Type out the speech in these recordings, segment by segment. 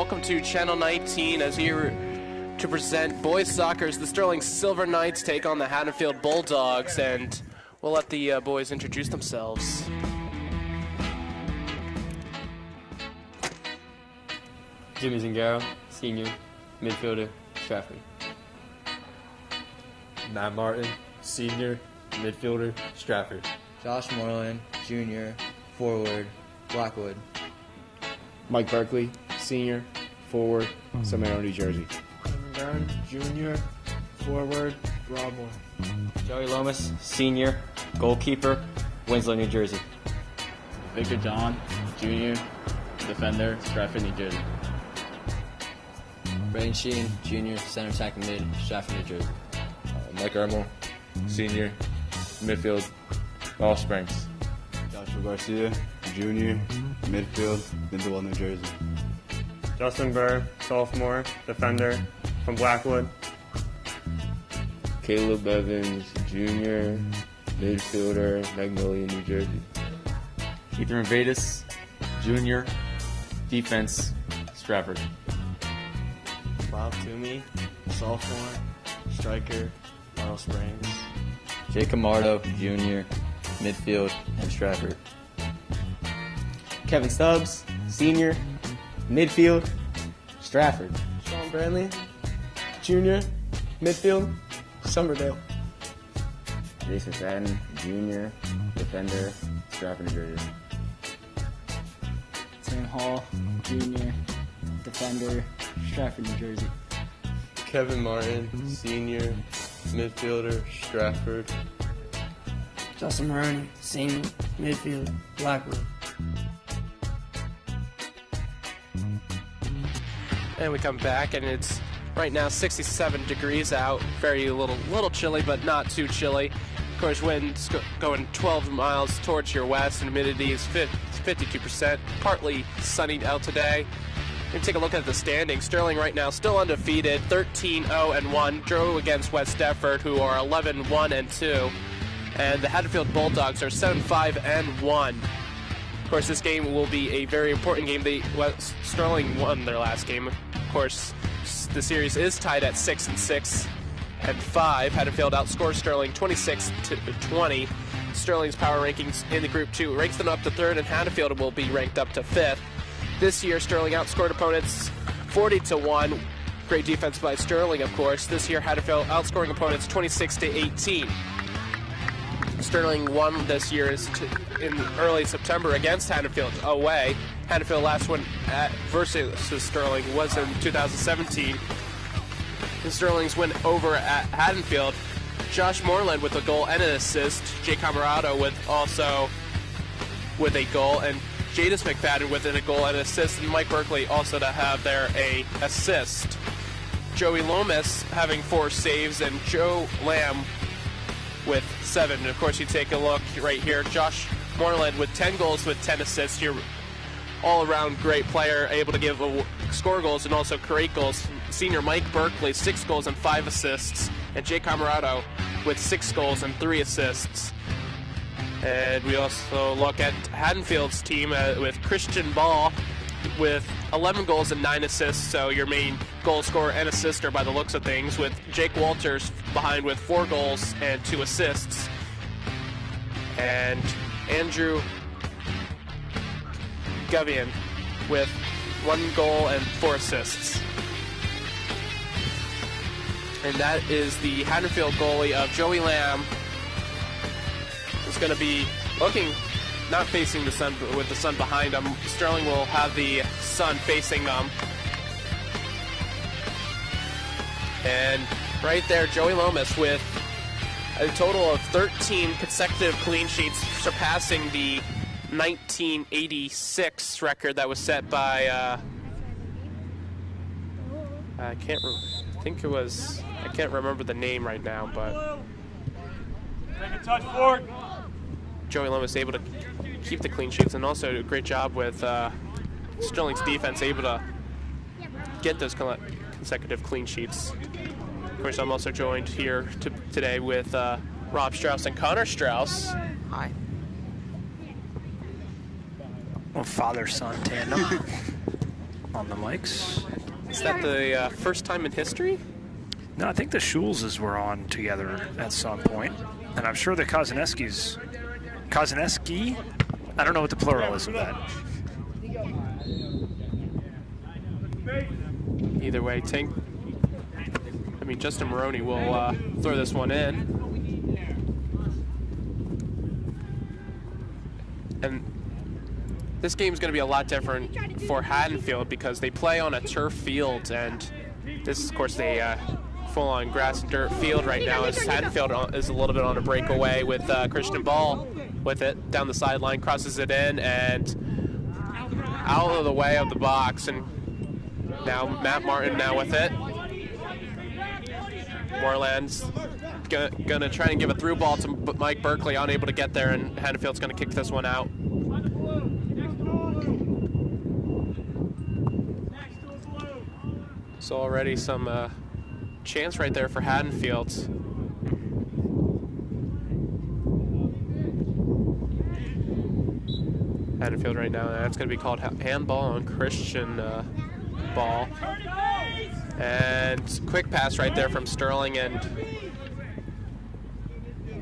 welcome to Channel 19 as here to present boys soccer as the Sterling Silver Knights take on the Haddonfield Bulldogs, and we'll let the boys introduce themselves. Jimmy Zingaro, senior, midfielder, Stratford. Matt Martin, senior, midfielder, Stratford. Josh Moreland, junior, forward, Blackwood. Mike Berkeley, senior, forward, Samaro, New Jersey. Kevin Brown, junior, forward, Broadmoor. Joey Lomas, senior, goalkeeper, Winslow, New Jersey. Victor John, junior, defender, Stratford, New Jersey. Braden Sheen, junior, center attack mid, Stratford, New Jersey. Mike Ermel, senior, midfield, Ball Springs. Joshua Garcia, junior, midfield, Lindwall, New Jersey. Justin Burr, sophomore, defender, from Blackwood. Caleb Evans, junior, midfielder, Magnolia, New Jersey. Ethan Revatus, junior, defense, Stratford. Bob Toomey, sophomore, striker, Laurel Springs. Jake Camardo, junior, midfield, and Stratford. Kevin Stubbs, senior, midfield, Stratford. Sean Brantley, junior, midfield, Somerdale. Jason Fadden, junior, defender, Stratford, New Jersey. Sam Hall, junior, defender, Stratford, New Jersey. Kevin Martin, senior, midfielder, Stratford. Justin Maroney, senior, midfield, Blackwood. And we come back, and it's right now 67 degrees out. Very little chilly, but not too chilly. Of course, winds going 12 miles towards your west, and humidity is 52%. Partly sunny out today. We're take a look at the standings. Sterling right now still undefeated, 13-0-1. Drew against West Deptford, who are 11-1-2. And the Haddonfield Bulldogs are 7-5-1. Of course, this game will be a very important game. Sterling won their last game. Of course, the series is tied at 6-6 and 5. Haddonfield outscores Sterling 26-20. Sterling's power rankings in the Group 2 ranks them up to 3rd, and Haddonfield will be ranked up to 5th. This year, Sterling outscored opponents 40-1. Great defense by Sterling, of course. This year, Haddonfield outscoring opponents 26-18. Sterling won this year in early September against Haddonfield away. Haddonfield last win versus Sterling was in 2017. And Sterling's win over at Haddonfield. Josh Moreland with a goal and an assist. Jay Camarado with a goal, and Jadis McFadden with a goal and an assist, and Mike Berkeley also to have there a assist. Joey Lomas having 4 saves, and Joe Lamb with 7. And of course, you take a look right here, Josh Moreland with 10 goals with 10 assists. Your all-around great player, able to score goals and also create goals. Senior Mike Berkeley, 6 goals and 5 assists. And Jay Camarado with 6 goals and 3 assists. And we also look at Haddonfield's team with Christian Ball with 11 goals and 9 assists, so your main goal scorer and assister by the looks of things, with Jake Walters behind with 4 goals and 2 assists. And Andrew Gavian with 1 goal and 4 assists. And that is the Haddonfield goalie of Joey Lamb. It's going to be looking, not facing the sun, but with the sun behind them. Sterling will have the sun facing them. And right there, Joey Lomas with a total of 13 consecutive clean sheets, surpassing the 1986 record that was set by, I can't remember the name right now, but Take a touch forward. Joey Lomas able to keep the clean sheets, and also a great job with Sterling's defense, able to get those consecutive clean sheets. Of course, I'm also joined here today with Rob Strauss and Connor Strauss. Hi. Well, father-son tandem. on the mics. Is that the first time in history? No, I think the Schulzes were on together at some point, and I'm sure the Kozineski, I don't know what the plural is of that. Either way, Justin Maroney will throw this one in. And this game's going to be a lot different for Haddonfield because they play on a turf field, and this is, of course, a full-on grass and dirt field right now, as Haddonfield is a little bit on a breakaway with Christian Ball with it down the sideline, crosses it in, and out of the way of the box, and now Matt Martin now with it. Moreland's gonna try and give a through ball to Mike Berkeley, unable to get there, and Haddonfield's gonna kick this one out. So already some chance right there for Haddonfield. Haddonfield right now, that's going to be called handball on Christian Ball. And quick pass right there from Sterling, and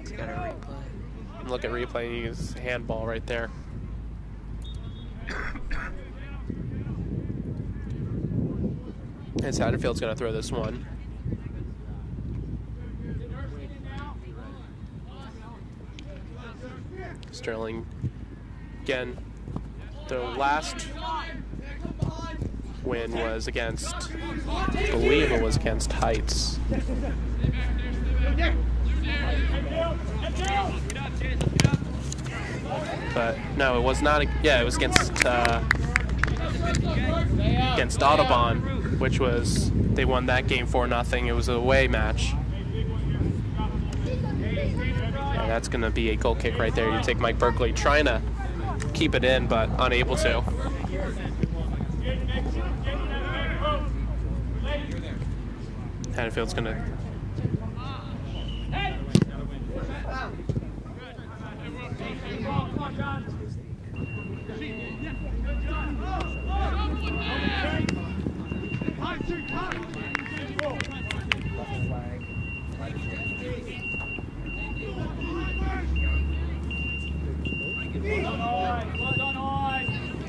He's got a replay. Look at replay, he's handball right there. And Haddonfield's going to throw this one. Sterling, again, the last win was against, I believe it was against Heights. But no, it was not, yeah, it was against Audubon, which was, they won that game 4-0. It was an away match. And that's going to be a goal kick right there. You take Mike Berkeley trying to keep it in, but unable to. Haddonfield's going to...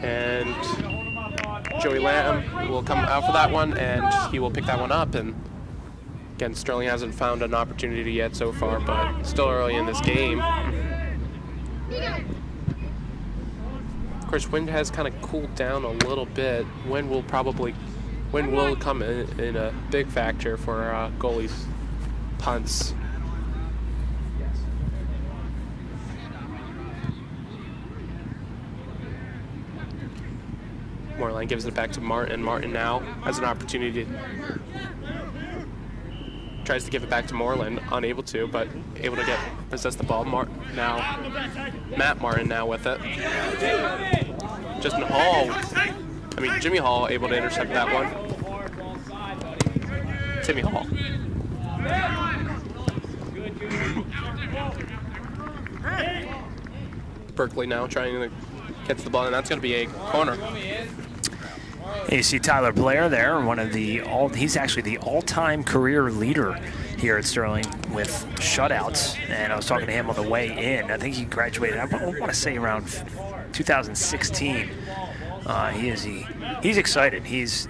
And Joey Lamb will come out for that one, and he will pick that one up. And again, Sterling hasn't found an opportunity yet so far, but still early in this game. Of course, wind has kind of cooled down a little bit. Wind will come in a big factor for goalies' punts. Moreland gives it back to Martin. Martin now has an opportunity. Tries to give it back to Moreland, unable to, but able to possess the ball. Matt Martin now with it. Jimmy Hall able to intercept that one. Timmy Hall. Berkeley now trying to catch the ball, and that's going to be a corner. You see Tyler Blair there, he's actually the all-time career leader here at Sterling with shutouts, and I was talking to him on the way in. I think he graduated, I want to say around 2016. He's excited. He's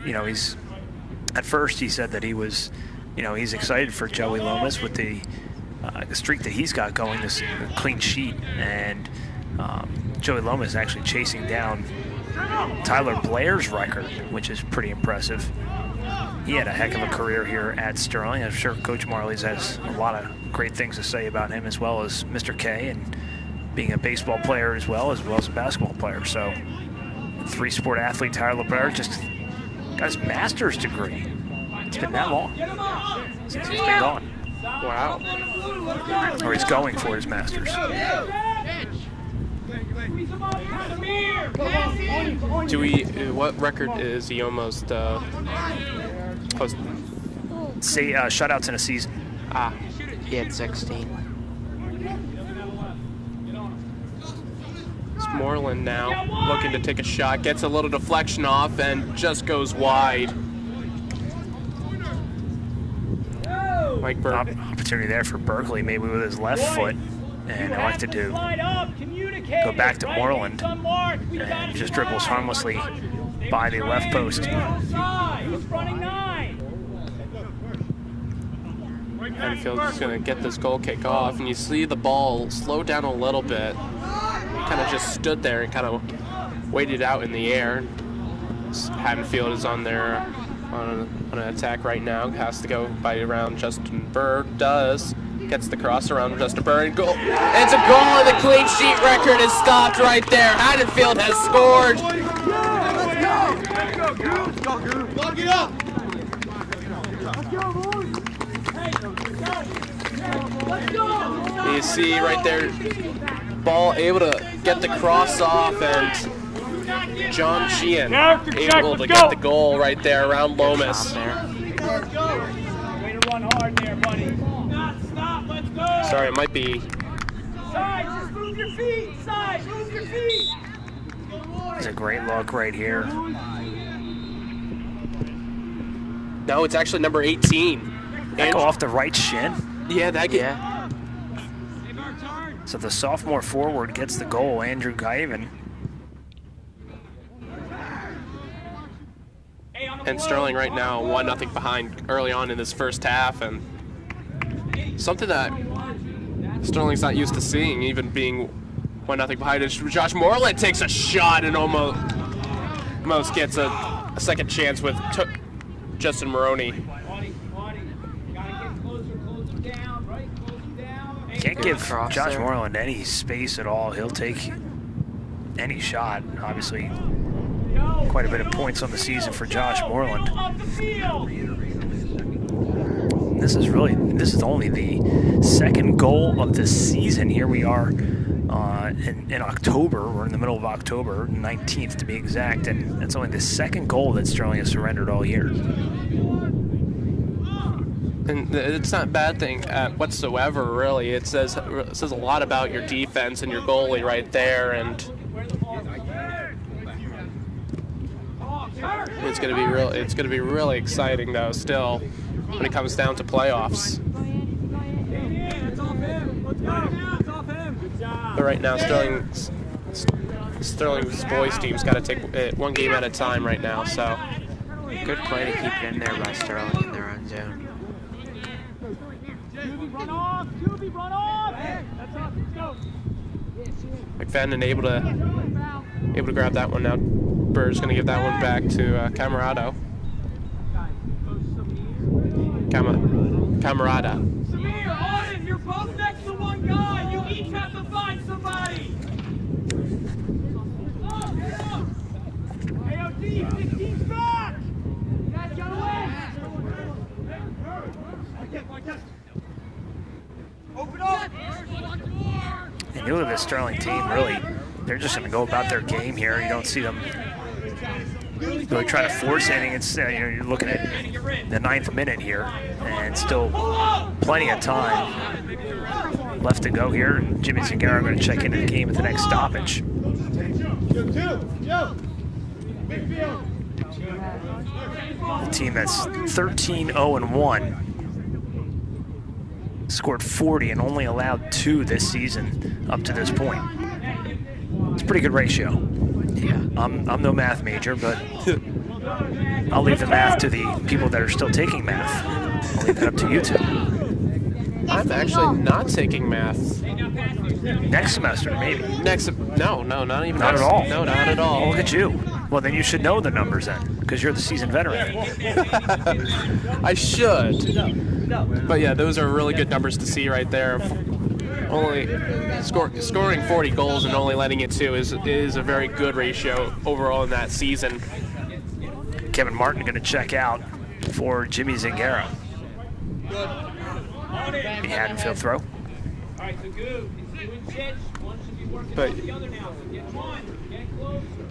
at first he said that he was, he's excited for Joey Lomas with the streak that he's got going, this clean sheet, and Joey Lomas is actually chasing down Tyler Blair's record, which is pretty impressive. He had a heck of a career here at Sterling. I'm sure Coach Marley's has a lot of great things to say about him, as well as Mr. K, and being a baseball player as well as a basketball player. So, three-sport athlete Tyler Blair just got his master's degree. It's been that long since he's been gone. Wow. Or he's going for his master's. What record is he almost posted? Say shutouts in a season. He had 16. It's Moreland now looking to take a shot, gets a little deflection off and just goes wide. Mike Burke. Opportunity there for Berkeley, maybe with his left foot, and elected to go back to Moreland and just dribbles harmlessly by the left post. Haddonfield is going to get this goal kick off, and you see the ball slow down a little bit. Kind of just stood there and kind of waited out in the air. Haddonfield is on their on an attack right now. Has to go by around Justin Burr. Does. Gets the cross around Justin Burr and goal. It's a goal, and the clean sheet record is stopped right there. Haddonfield has scored. Lock it up. You see right there, ball able to get the cross off, and John Sheehan able to get the goal right there around Lomas. Sorry, it might be. Just move your feet. Move your feet. It's a great look right here. No, it's actually number 18. That go off the right shin? Yeah, that get. Yeah. So the sophomore forward gets the goal, Andrew Guyven. And Sterling right now 1-0 behind early on in this first half, and something that Sterling's not used to seeing, even being 1-0 behind. And Josh Moreland takes a shot and almost gets a second chance with Justin Maroney. Can't give Josh Moreland any space at all. He'll take any shot. Obviously, quite a bit of points on the season for Josh Moreland. This is only the second goal of the season. Here we are in October. We're in the middle of October, 19th to be exact, and that's only the second goal that Sterling has surrendered all year. And it's not a bad thing whatsoever, really. It says a lot about your defense and your goalie right there, and it's going to be really exciting though still when it comes down to playoffs. But right now, Sterling's boys team's got to take it one game at a time right now. So good play to keep it in there by Sterling in their own zone. McFadden able to grab that one now. Burr's going to give that one back to Camarado. Camarada. You're both next to one guy. You each have to find somebody. AOD, 16's back. Guys, got away. Open up. And you look at this Sterling team, really, they're just going to go about their game here. You don't see them really try to force anything. It's you're looking at the 9th minute here, and still plenty of time left to go here. And Jimmy Zingaro going to check into the game at the next stoppage. The team that's 13-0-1. Scored 40 and only allowed 2 this season up to this point. It's a pretty good ratio. Yeah. I'm no math major, but I'll leave the math to the people that are still taking math. I'll leave that up to you two. I'm actually not taking math. Next semester, maybe. No, not even. Not at all. No, not at all. Oh, look at you. Well, then you should know the numbers then, because you're the seasoned veteran. I should. But yeah, those are really good numbers to see right there. Only scoring 40 goals and only letting it 2 is a very good ratio overall in that season. Kevin Martin going to check out for Jimmy Zingaro. The Haddonfield throw. But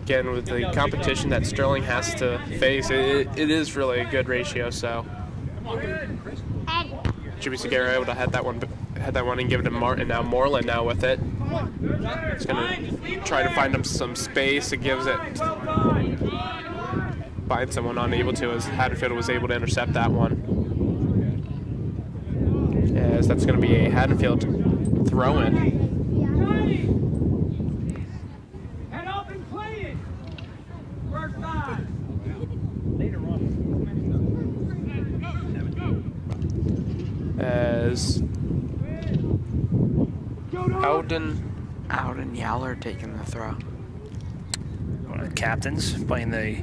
again, with the competition that Sterling has to face, it is really a good ratio. So Jimmy Zingaro able to head that one and give it to Martin. Now Moreland now with it. It's going to try to find him some space. It gives it. Find someone unable to, as Haddonfield was able to intercept that one. As that's going to be a Haddonfield throw-in. Head up and play it. First time. As Howden Yowler taking the throw. One of the captains playing the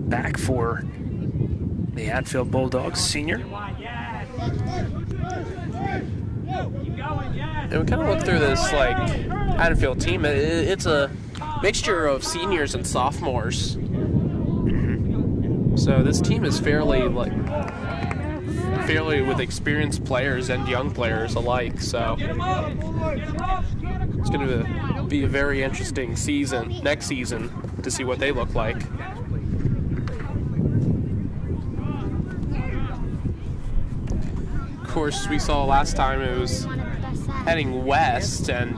back for the Haddonfield Bulldogs, senior. And we kind of look through this like Haddonfield team. It's a mixture of seniors and sophomores. So this team is fairly with experienced players and young players alike. So it's going to be a very interesting season next season to see what they look like. Of course, we saw last time it was heading west, and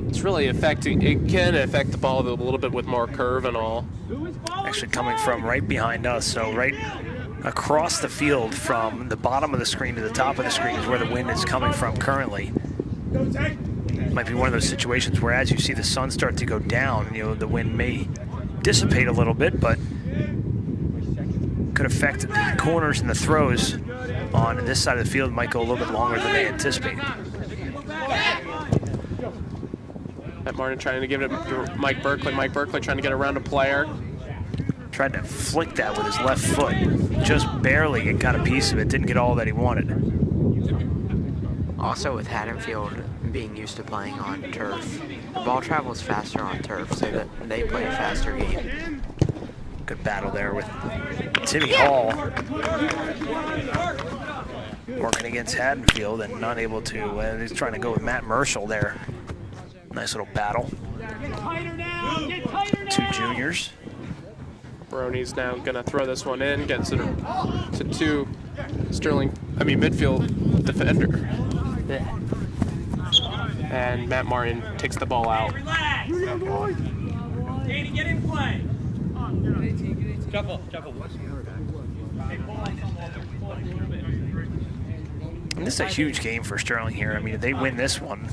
it's really affecting. It can affect the ball a little bit with more curve and all. Actually coming from right behind us, so right across the field from the bottom of the screen to the top of the screen is where the wind is coming from currently. It might be one of those situations where as you see the sun start to go down, the wind may dissipate a little bit, but could affect the corners and the throws on this side of the field. Might go a little bit longer than they anticipated. Matt Martin trying to give it to Mike Berkeley. Mike Berkeley trying to get around a player. Tried to flick that with his left foot. Just barely it got a piece of it. Didn't get all that he wanted. Also with Haddonfield being used to playing on turf, the ball travels faster on turf, so that they play a faster game. Good battle there with Timmy Hall. Working against Haddonfield and not able to, he's trying to go with Matt Merschel there. Nice little battle. Two juniors. Baroni's now going to throw this one in, gets it to two midfield defender. And Matt Martin takes the ball out. Danny, get in play. And this is a huge game for Sterling here. I mean, if they win this one,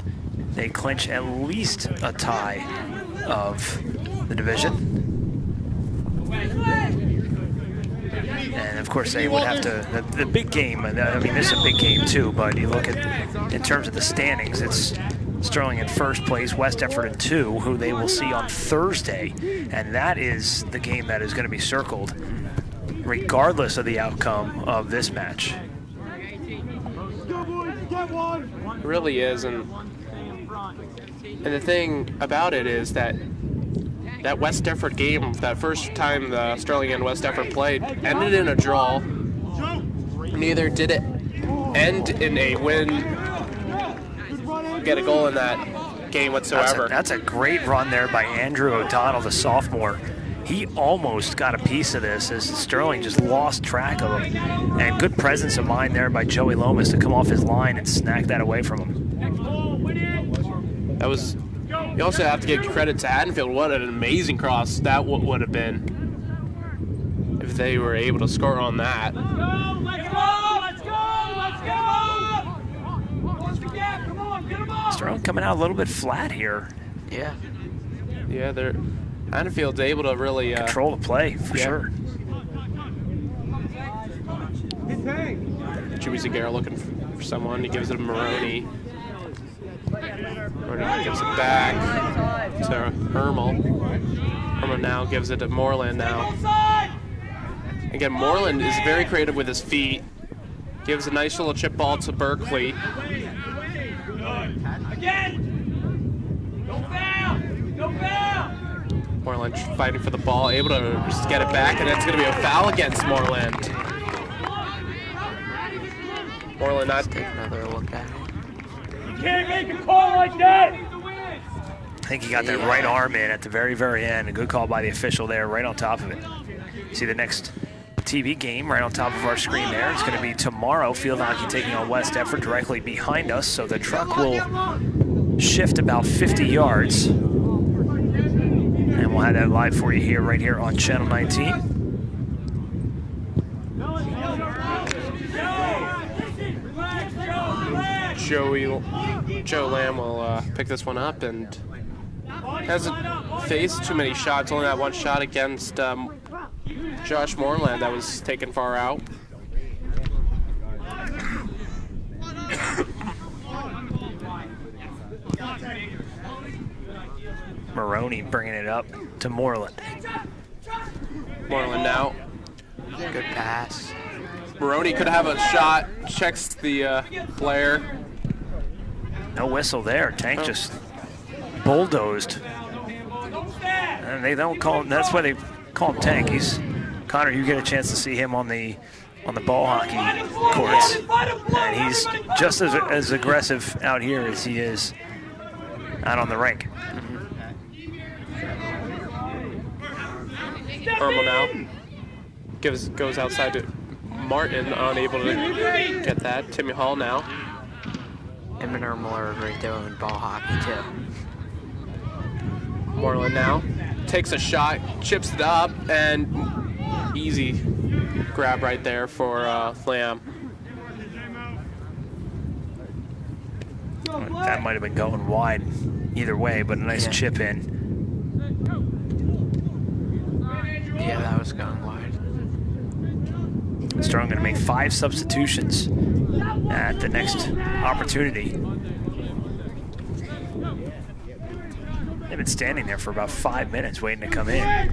they clinch at least a tie of the division. And of course they would have to, the big game, I mean this is a big game too, but you look at, in terms of the standings, it's Sterling in first place, West Effort in 2, who they will see on Thursday. And that is the game that is going to be circled regardless of the outcome of this match. It really is, and the thing about it is that West Effort game, that first time the Sterling and West Effort played, ended in a draw. Neither did it end in a win, get a goal in that game whatsoever. That's a great run there by Andrew O'Donnell, the sophomore. He almost got a piece of this as Sterling just lost track of him. And good presence of mind there by Joey Lomas to come off his line and snack that away from him. That was... You also have to give credit to Haddonfield. What an amazing cross that would have been if they were able to score on that. Let's go! Let's go! Let's go! Let's go! Close the gap! Come on, get them up! Sterling coming out a little bit flat here. Yeah. Yeah, Haddonfield's able to really control the play for sure. Jimmy Zagara looking for someone. He gives it to Maroney. Maroney gives it back to Hermel. Hermel now gives it to Moreland now. Again, Moreland is very creative with his feet. Gives a nice little chip ball to Berkeley. Again! Don't foul! Don't foul! Moreland fighting for the ball, able to just get it back, and it's going to be a foul against Moreland. Moreland not take another look at it. You can't make a call like that! I think he got that right arm in at the very, very end. A good call by the official there, right on top of it. You see the next TV game right on top of our screen there. It's going to be tomorrow. Field hockey taking on West Effort directly behind us, so the truck will shift about 50 yards. And we'll have that live for you here, right here on Channel 19. Joe Lamb will pick this one up and hasn't faced too many shots. Only that one shot against Josh Moreland that was taken far out. Maroney bringing it up to Moreland. Moreland now. Good pass. Maroney could have a shot. Checks the flare. No whistle there. Tank just bulldozed. And they don't call him, that's why they call him Tank. He's, Connor, you get a chance to see him on the ball hockey courts. And he's just as aggressive out here as he is out on the rink. Irma now goes outside to Martin, unable to get that. Timmy Hall now. Him and Irma are right there in ball hockey too. Moreland now takes a shot, chips it up, and easy grab right there for Lamb. That might have been going wide either way, but a nice chip in. Yeah, that was going wide. Strong going to make 5 substitutions at the next opportunity. They've been standing there for about 5 minutes waiting to come in.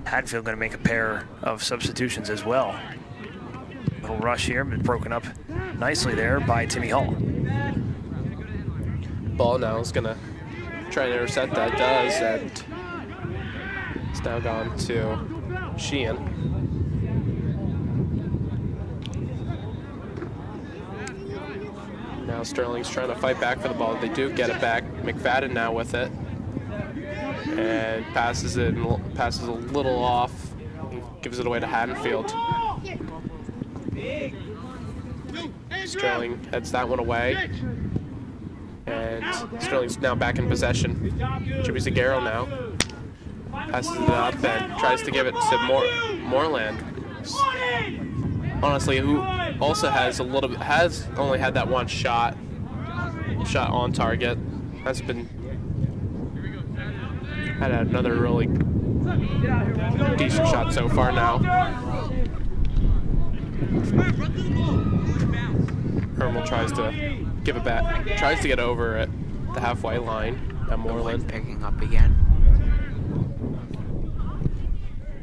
Haddonfield going to make a pair of substitutions as well. Little rush here, been broken up nicely there by Timmy Hall. Ball now is going to try to intercept that, does, and it's now gone to Sheehan. Now Sterling's trying to fight back for the ball. They do get it back. McFadden now with it. And passes a little off. Gives it away to Haddonfield. Sterling heads that one away. And Sterling's now back in possession. Jimmy Zagaro now. Passes it up and tries to give it to Moreland. Honestly, who also has only had that one shot on target. Has been had another really decent shot so far now. Hermel tries to give it back, tries to get over at the halfway line at Moreland. Picking up again.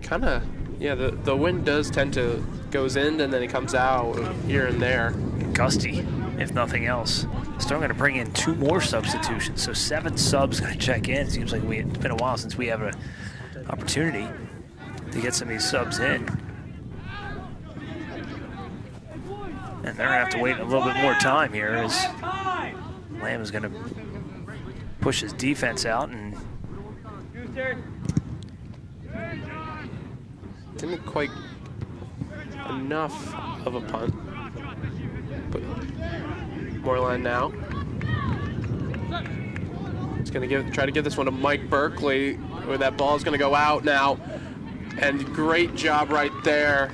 Kind of, yeah, the wind does tend to goes in and then it comes out here and there. Gusty, if nothing else. Still going to bring in 2 more substitutions, so 7 subs going to check in. It seems like it's been a while since we have an opportunity to get some of these subs in. And they're going to have to wait a little bit more time here as Lamb is going to push his defense out and didn't quite enough of a punt. But Moreland now. He's going to try to give this one to Mike Berkeley, where that ball is going to go out now. And great job right there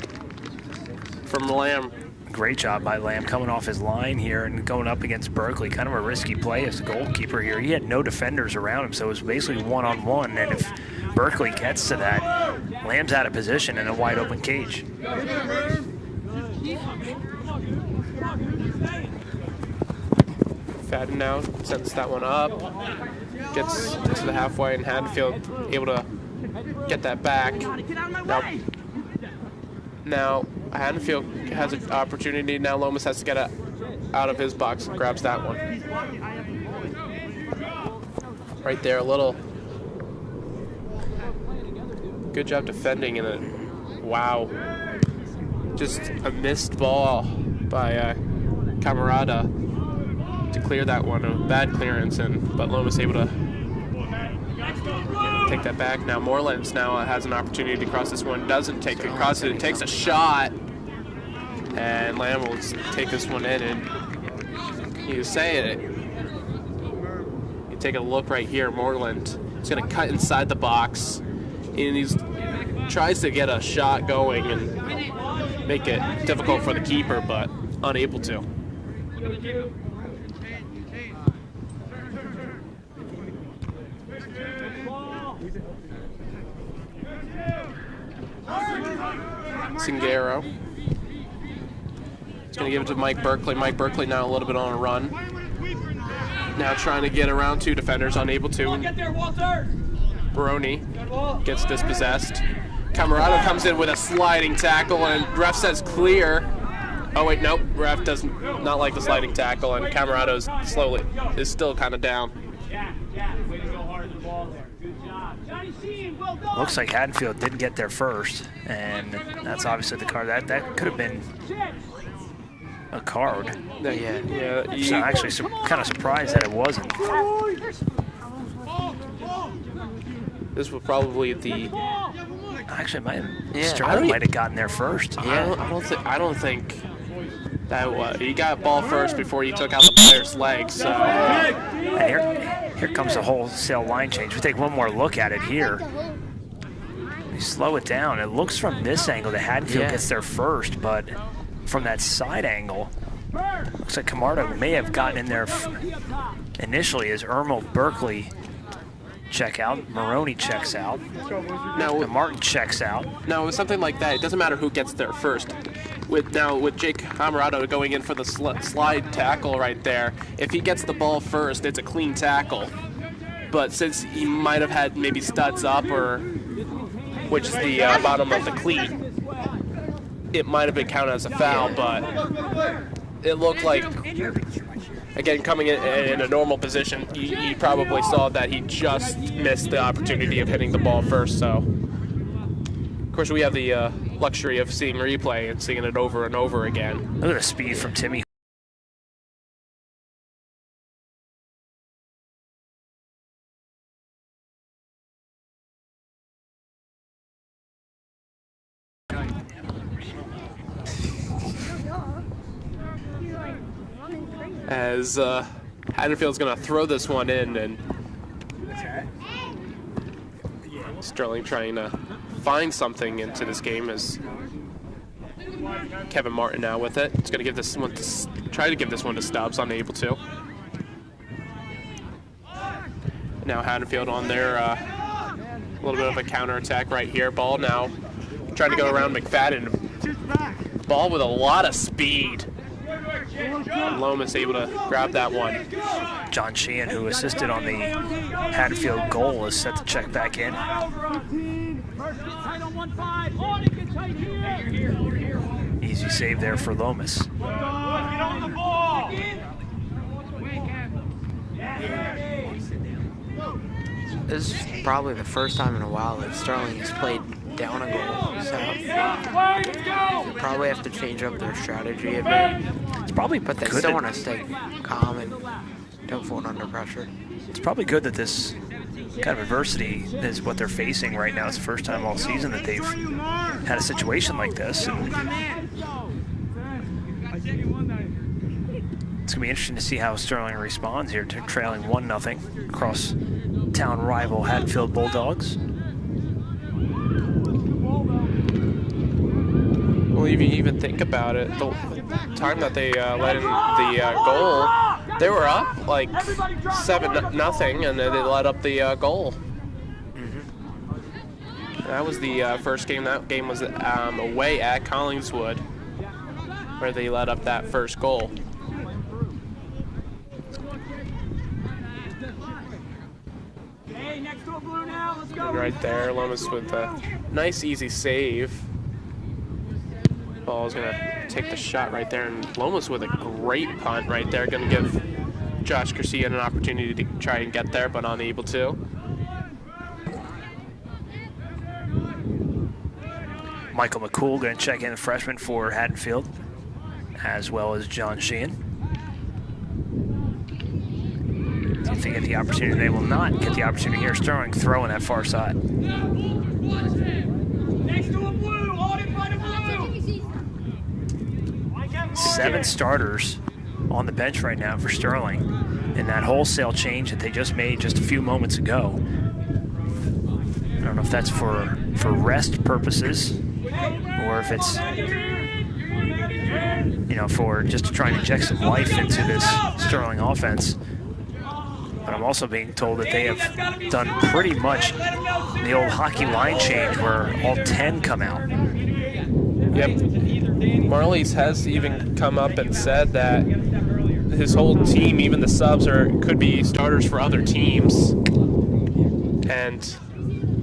from Lamb. Great job by Lamb coming off his line here and going up against Berkeley. Kind of a risky play as the goalkeeper here. He had no defenders around him, so it was basically one-on-one. And if Berkeley gets to that, Lamb's out of position in a wide open cage. Fadden now sends that one up, gets to the halfway, and Haddonfield able to get that back. Now Haddonfield has an opportunity. Now Lomas has to get it out of his box and grabs that one. Right there, a little good job defending, and wow, just a missed ball by Camarada to clear that one. A bad clearance, but Lomas able to take that back. Now Moreland's now has an opportunity to cross this one. Doesn't take it, crosses it, takes a shot, and Lamb will take this one in. And you say it, take a look right here. Moreland is going to cut inside the box, and he tries to get a shot going and make it difficult for the keeper, but unable to. Singaro. He's going to give it to Mike Berkeley. Mike Berkeley now a little bit on a run. Now trying to get around two defenders, unable to. Baroni gets dispossessed. Camarado comes in with a sliding tackle, and ref says clear. Oh wait, nope. Ref does not like the sliding tackle, and Camarado is still kind of down. Looks like Haddonfield didn't get there first, and that's obviously the card. That could have been a card. Yeah. So I'm actually kind of surprised that it wasn't. This was probably the. Actually, Sterling might have gotten there first. Yeah, I don't think that was. He got ball first before he took out the player's legs. So. And here comes the wholesale line change. We take one more look at it here. We slow it down. It looks from this angle that Haddonfield gets there first, but from that side angle, looks like Camardo may have gotten in there initially as Berkeley check out, Maroney checks out, and Martin checks out. Now with something like that, it doesn't matter who gets there first. With Jake Camarado going in for the slide tackle right there, if he gets the ball first, it's a clean tackle. But since he might have had maybe studs up, or which is the bottom of the cleat, it might have been counted as a foul, but it looked like, again, coming in a normal position, he probably saw that he just missed the opportunity of hitting the ball first. So, of course, we have the luxury of seeing replay and seeing it over and over again. Look at the speed from Timmy. As Haddonfield's going to throw this one in, and Sterling trying to find something into this game as Kevin Martin now with it. He's going to give this one try to give this one to Stubbs, unable to. Now Haddonfield on there, a little bit of a counterattack right here. Ball now trying to go around McFadden. Ball with a lot of speed. Lomas able to grab that one. John Sheehan, who assisted on the Haddonfield goal, is set to check back in. Easy save there for Lomas. This is probably the first time in a while that Sterling has played down a goal, so they probably have to change up their strategy a bit. It's probably but they still want to stay calm and don't fold under pressure. It's probably good that this kind of adversity is what they're facing right now. It's the first time all season that they've had a situation like this. And it's going to be interesting to see how Sterling responds here to trailing 1-0 across town rival Haddonfield Bulldogs. Well, if you even think about it, the time that they let in the goal, they were up like 7-0, and then they let up the goal. That was the first game. That game was away at Collingswood, where they let up that first goal. And right there, Lomas with a nice, easy save. Ball's gonna take the shot right there, and Lomas with a great punt right there, gonna give Josh Garcia an opportunity to try and get there, but unable to. Michael McCool gonna check in, the freshman for Haddonfield, as well as John Sheehan. If they get the opportunity, they will not get the opportunity here. Sterling throwing that far side. Next to a blue, hold it by the blue. 7 starters on the bench right now for Sterling. in that wholesale change that they just made just a few moments ago. I don't know if that's for rest purposes or if it's, for just to try and inject some life into this Sterling offense. But I'm also being told that they have done pretty much the old hockey line change where all 10 come out. Yep. Marley's has even come up and said that his whole team, even the subs, could be starters for other teams. And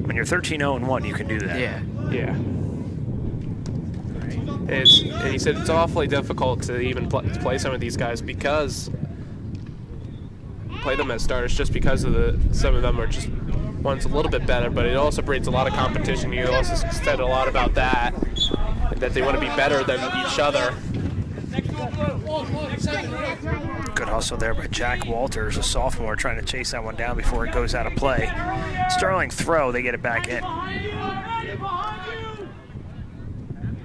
when you're 13-0-1, you can do that. Yeah. And he said it's awfully difficult to even play some of these guys because play them as starters just because some of them are just one's a little bit better, but it also breeds a lot of competition. He also said a lot about that they want to be better than each other. Good hustle there by Jack Walters, a sophomore, trying to chase that one down before it goes out of play. Sterling throw, they get it back in.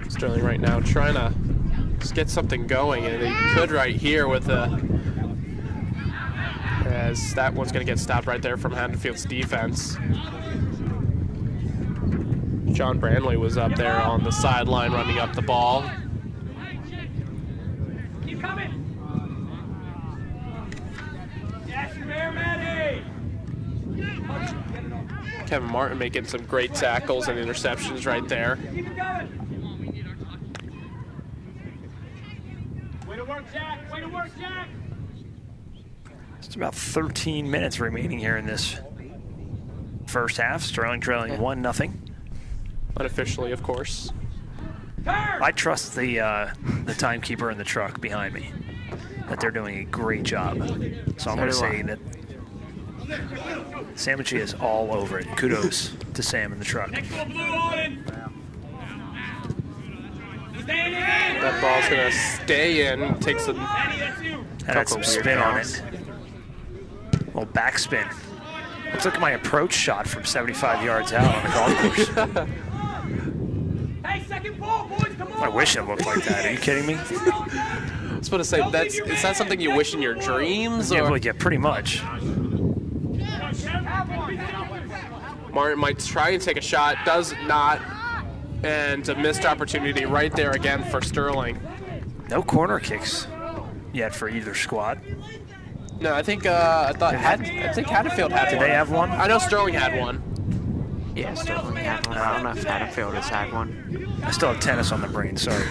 Sterling right now trying to just get something going, and he could right here with as that one's going to get stopped right there from Haddonfield's defense. John Branley was up there on the sideline running up the ball. Keep coming. Kevin Martin making some great tackles and interceptions right there. Keep it going. Way to work, Jack. Way to work, Jack. It's about 13 minutes remaining here in this first half. Sterling trailing 1-0. Unofficially, of course. I trust the timekeeper in the truck behind me, that they're doing a great job. So I'm going to say that Sam Machia is all over it. Kudos to Sam in the truck. That ball's going to stay in. Takes a had some spin on it. A little backspin. Looks like my approach shot from 75 yards out on the golf course. Hey, second ball, boys, come on. I wish it looked like that. Are you kidding me? I was about to say, is that something you wish in your dreams? Yeah, well, yeah, pretty much. Martin might try and take a shot, does not, and a missed opportunity right there again for Sterling. No corner kicks yet for either squad. No, I think Haddonfield had one. Did they have one? I know Sterling had one. Yeah, Sterling had one. I don't know if Haddonfield has had one. I still have tennis on the brain, sorry.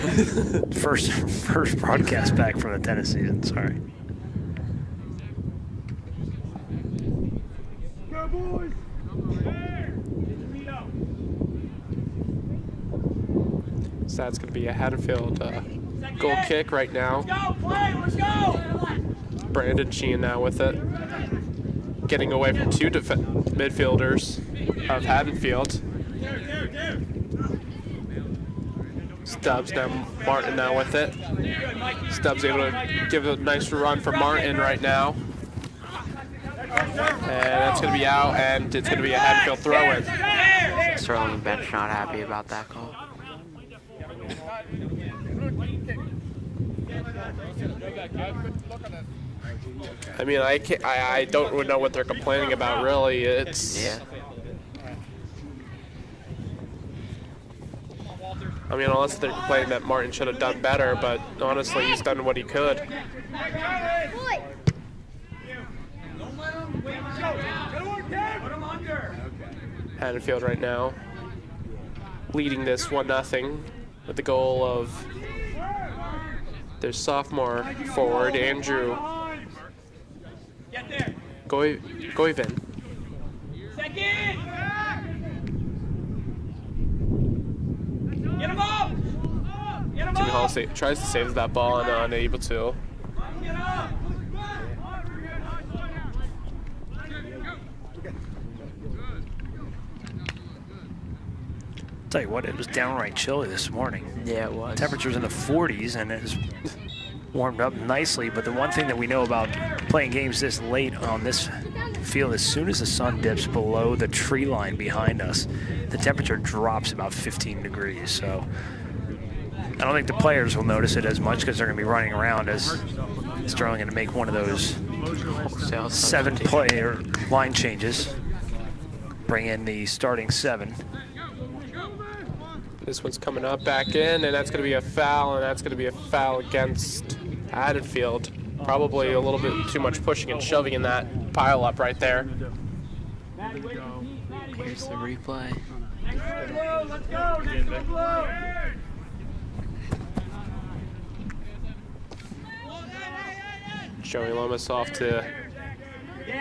first broadcast back from the tennis season, sorry. Go, boys. So that's going to be a Haddonfield goal kick right now. Let's go, play, let's go. Brandon Sheehan now with it. Getting away from two midfielders of Haddonfield. Stubbs now, Martin now with it. Stubbs able to give a nice run for Martin right now. And that's going to be out, and it's going to be a Haddonfield throw-in. Sterling bench not happy about that call. I mean, I don't really know what they're complaining about, really. It's... Yeah. I mean, unless they're complaining that Martin should have done better, but honestly, he's done what he could. Haddonfield right now leading this 1-0 with the goal of their sophomore forward, Andrew Goivin. Second! Get him up! Get him Timmy Hall up! tries to save that ball and unable to. Get up! Tell you what, it was downright chilly this morning. Yeah, it was. Temperatures in the 40s, and it has warmed up nicely. But the one thing that we know about playing games this late on this field, as soon as the sun dips below the tree line behind us, the temperature drops about 15 degrees. So I don't think the players will notice it as much because they're going to be running around as Sterling going to make one of those Wholesale 7-player line changes. Bring in the starting 7. This one's coming up back in, and that's going to be a foul, and that's going to be a foul against Haddonfield. Probably a little bit too much pushing and shoving in that pile up right there. Here's the replay. Let's go. Joey Lomas off to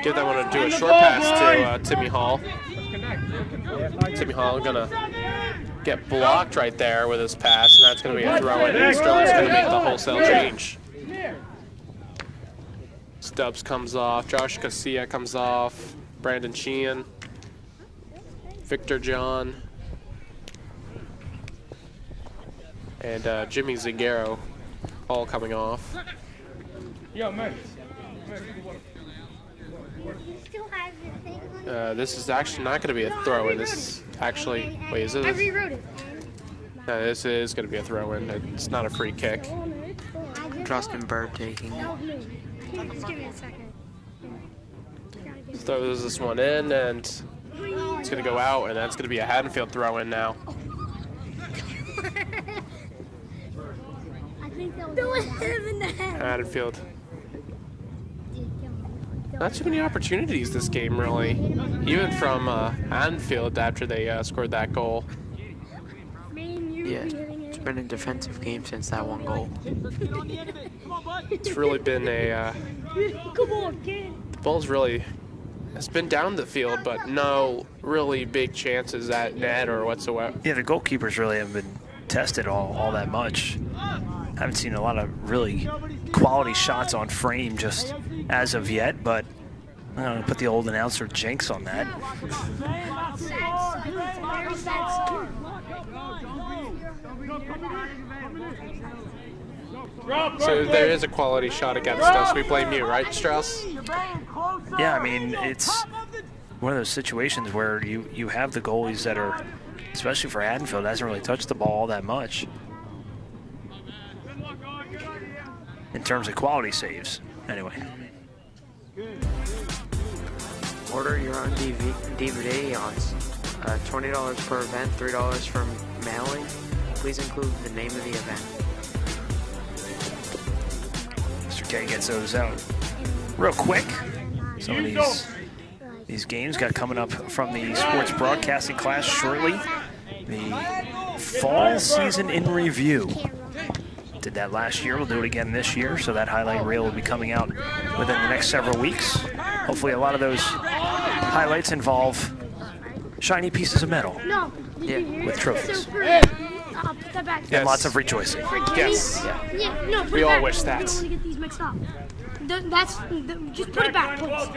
give that one to do a short pass to Timmy Hall. Timmy Hall gonna get blocked right there with his pass, and that's gonna be a throw-in, and Sterling's gonna make the wholesale change. Stubbs comes off, Josh Casilla comes off, Brandon Sheehan, Victor John, and Jimmy Zingaro all coming off. Yo, man. This is actually not going to be a throw-in. This is actually, wait, is it? I rewrote it. No, this is going to be a throw-in. It's not a free kick. Justin Bird taking it. Just give me a second. Throws this one in, and it's going to go out, and that's going to be a Haddonfield throw-in now. Haddonfield. Not too many opportunities this game, really. Even from Haddonfield after they scored that goal. Yeah, it's been a defensive game since that one goal. It's really been a... the ball's really... It's been down the field, but no really big chances at net or whatsoever. Yeah, the goalkeepers really haven't been tested all that much. Haven't seen a lot of really quality shots on frame just as of yet, but I'm going to put the old announcer jinx on that. So if there is a quality shot against us, we blame you, right, Strauss? Yeah, I mean, it's one of those situations where you have the goalies that are, especially for Haddonfield, hasn't really touched the ball all that much in terms of quality saves, anyway. Order your own DVD on $20 per event, $3 for mailing. Please include the name of the event. Mr. K gets those out real quick. Some of these games got coming up from the sports broadcasting class shortly. The fall season in review. Did that last year, we'll do it again this year, so that highlight reel will be coming out within the next several weeks. Hopefully a lot of those highlights involve shiny pieces of metal with trophies. And lots of rejoicing. Yes. No, we all wish that. Get these mixed up. Just put it back, please.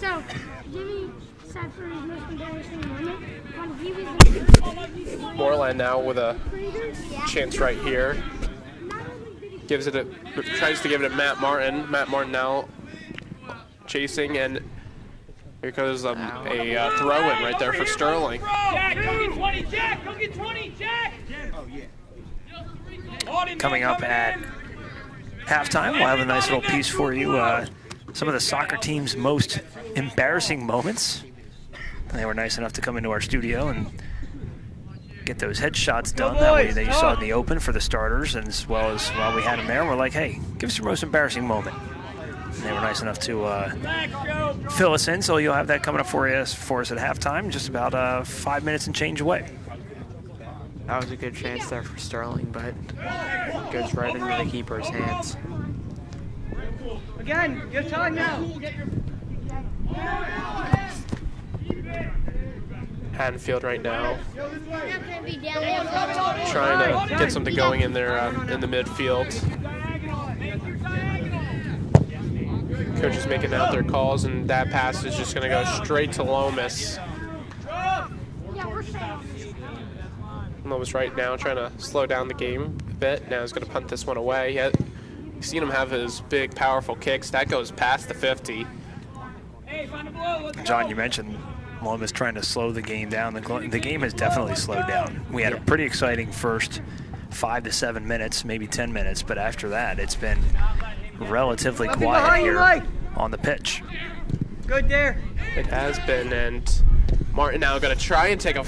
So, Jimmy said for his most embarrassing moment when he was in Moreland now with a chance right here. Tries to give it to Matt Martin. Matt Martin now chasing, and here goes a throw-in right there for Sterling. Jack, go get 20, Jack! Go get 20, Jack! Oh, yeah. Coming up at halftime, we'll have a nice little piece for you. Some of the soccer team's most embarrassing moments. They were nice enough to come into our studio and get those headshots done that way that you saw in the open for the starters, and as well as while we had them there, we're like, hey, give us your most embarrassing moment. And they were nice enough to fill us in, so you'll have that coming up for us at halftime, just about 5 minutes and change away. That was a good chance there for Sterling, but it goes right into the keeper's hands. Again, your time now. Haddonfield right now trying to get something going in there in the midfield. Coach is making out their calls, and that pass is just going to go straight to Lomas. Lomas right now trying to slow down the game a bit. Now he's going to punt this one away. You've seen him have his big, powerful kicks. That goes past the 50. John, you mentioned Lomas trying to slow the game down. The game has definitely slowed down. We had a pretty exciting first 5 to 7 minutes, maybe 10 minutes, but after that, it's been relatively quiet here on the pitch. Good there. It has been, and Martin now going to try and take a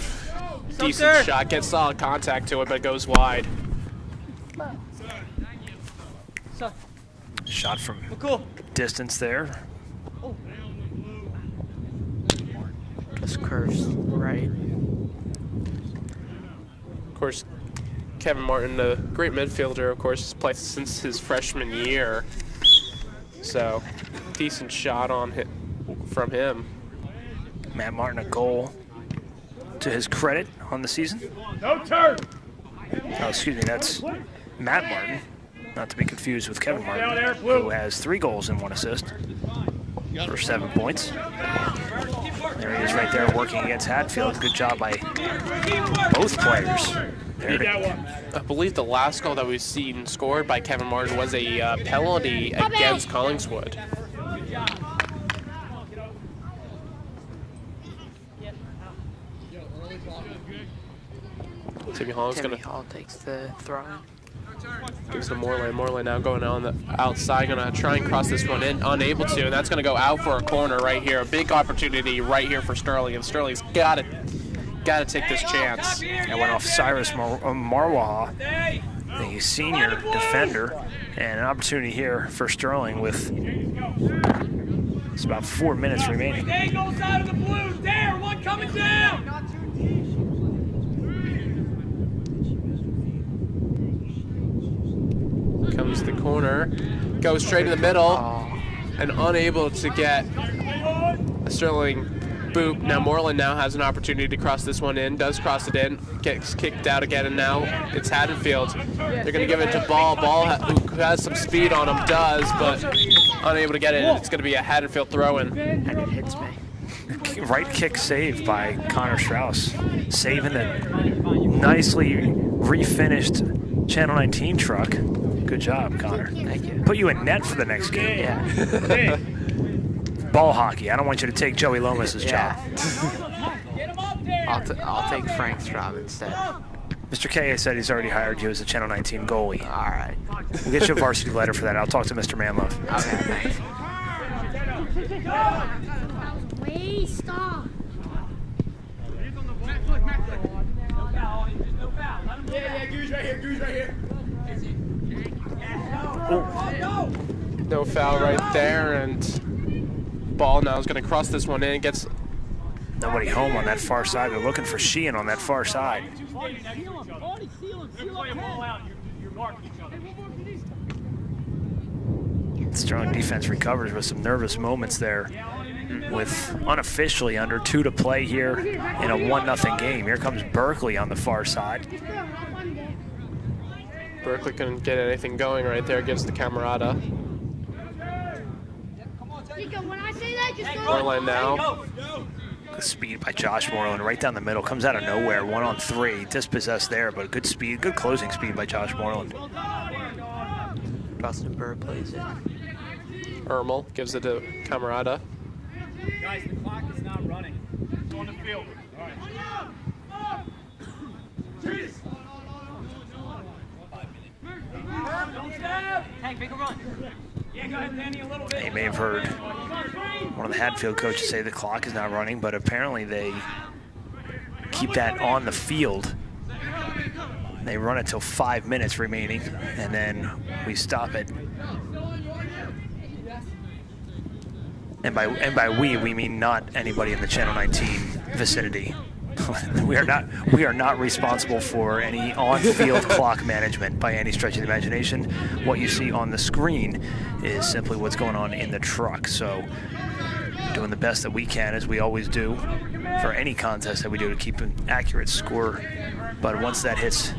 decent shot, get solid contact to it, but it goes wide. Shot from distance there. Just cursed, right? Of course, Kevin Martin, a great midfielder, of course, has played since his freshman year. So, decent shot on hit from him. Matt Martin, a goal to his credit on the season. No turn. Oh, excuse me, that's Matt Martin, not to be confused with Kevin Martin, who has 3 goals and 1 assist for 7 points. There he is right there working against Haddonfield. Good job by both players. I believe the last goal that we've seen scored by Kevin Martin was a penalty against Collingswood. Timmy Hall takes the throw in. Gives to Morley. Morley now going on the outside, going to try and cross this one in, unable to, and that's going to go out for a corner right here. A big opportunity right here for Sterling, and Sterling's got to take this chance. That went off Cyrus Marwaha, the senior defender, and an opportunity here for Sterling with it's about 4 minutes remaining. Stay goes out of the blue. There, one coming down. Comes the corner, goes straight in the middle, and unable to get a Sterling boot. Now Moreland now has an opportunity to cross this one in, does cross it in, gets kicked out again, and now it's Haddonfield. They're going to give it to Ball. Ball, who has some speed on him, does, but unable to get it, and it's going to be a Haddonfield throw-in. And it hits me. Right kick save by Connor Strauss, saving the nicely refinished Channel 19 truck. Good job, Connor. Thank you. Put you in net for the next game. Yeah. Ball hockey. I don't want you to take Joey Lomas's job. I'll take Frank's job instead. Mr. K said he's already hired you as a Channel 19 goalie. All right. We'll get you a varsity letter for that. I'll talk to Mr. Manlove. Okay, thanks. Waste off. Yeah, Goose right here, Goose right here. No foul right there, and Ball now is going to cross this one in. Gets nobody home on that far side. They're looking for Sheehan on that far side. Strong defense recovers with some nervous moments there, with unofficially under 2 to play here in a 1-0 game. Here comes Berkeley on the far side. Berkeley couldn't get anything going right there, gives the Camerata. Moreland now. The speed by Josh Moreland right down the middle, comes out of nowhere, 1-on-3, dispossessed there, but good speed, good closing speed by Josh Moreland. Dustin Burr plays it. Ermel gives it to Camerata. Guys, the clock is not running. It's on the field. All right. You may have heard one of the Haddonfield coaches say the clock is not running, but apparently they keep that on the field. They run it till 5 minutes remaining, and then we stop it. And by we mean not anybody in the Channel 19 vicinity. We are not responsible for any on-field clock management by any stretch of the imagination. What you see on the screen is simply what's going on in the truck. So doing the best that we can, as we always do, for any contest that we do to keep an accurate score. But once that hits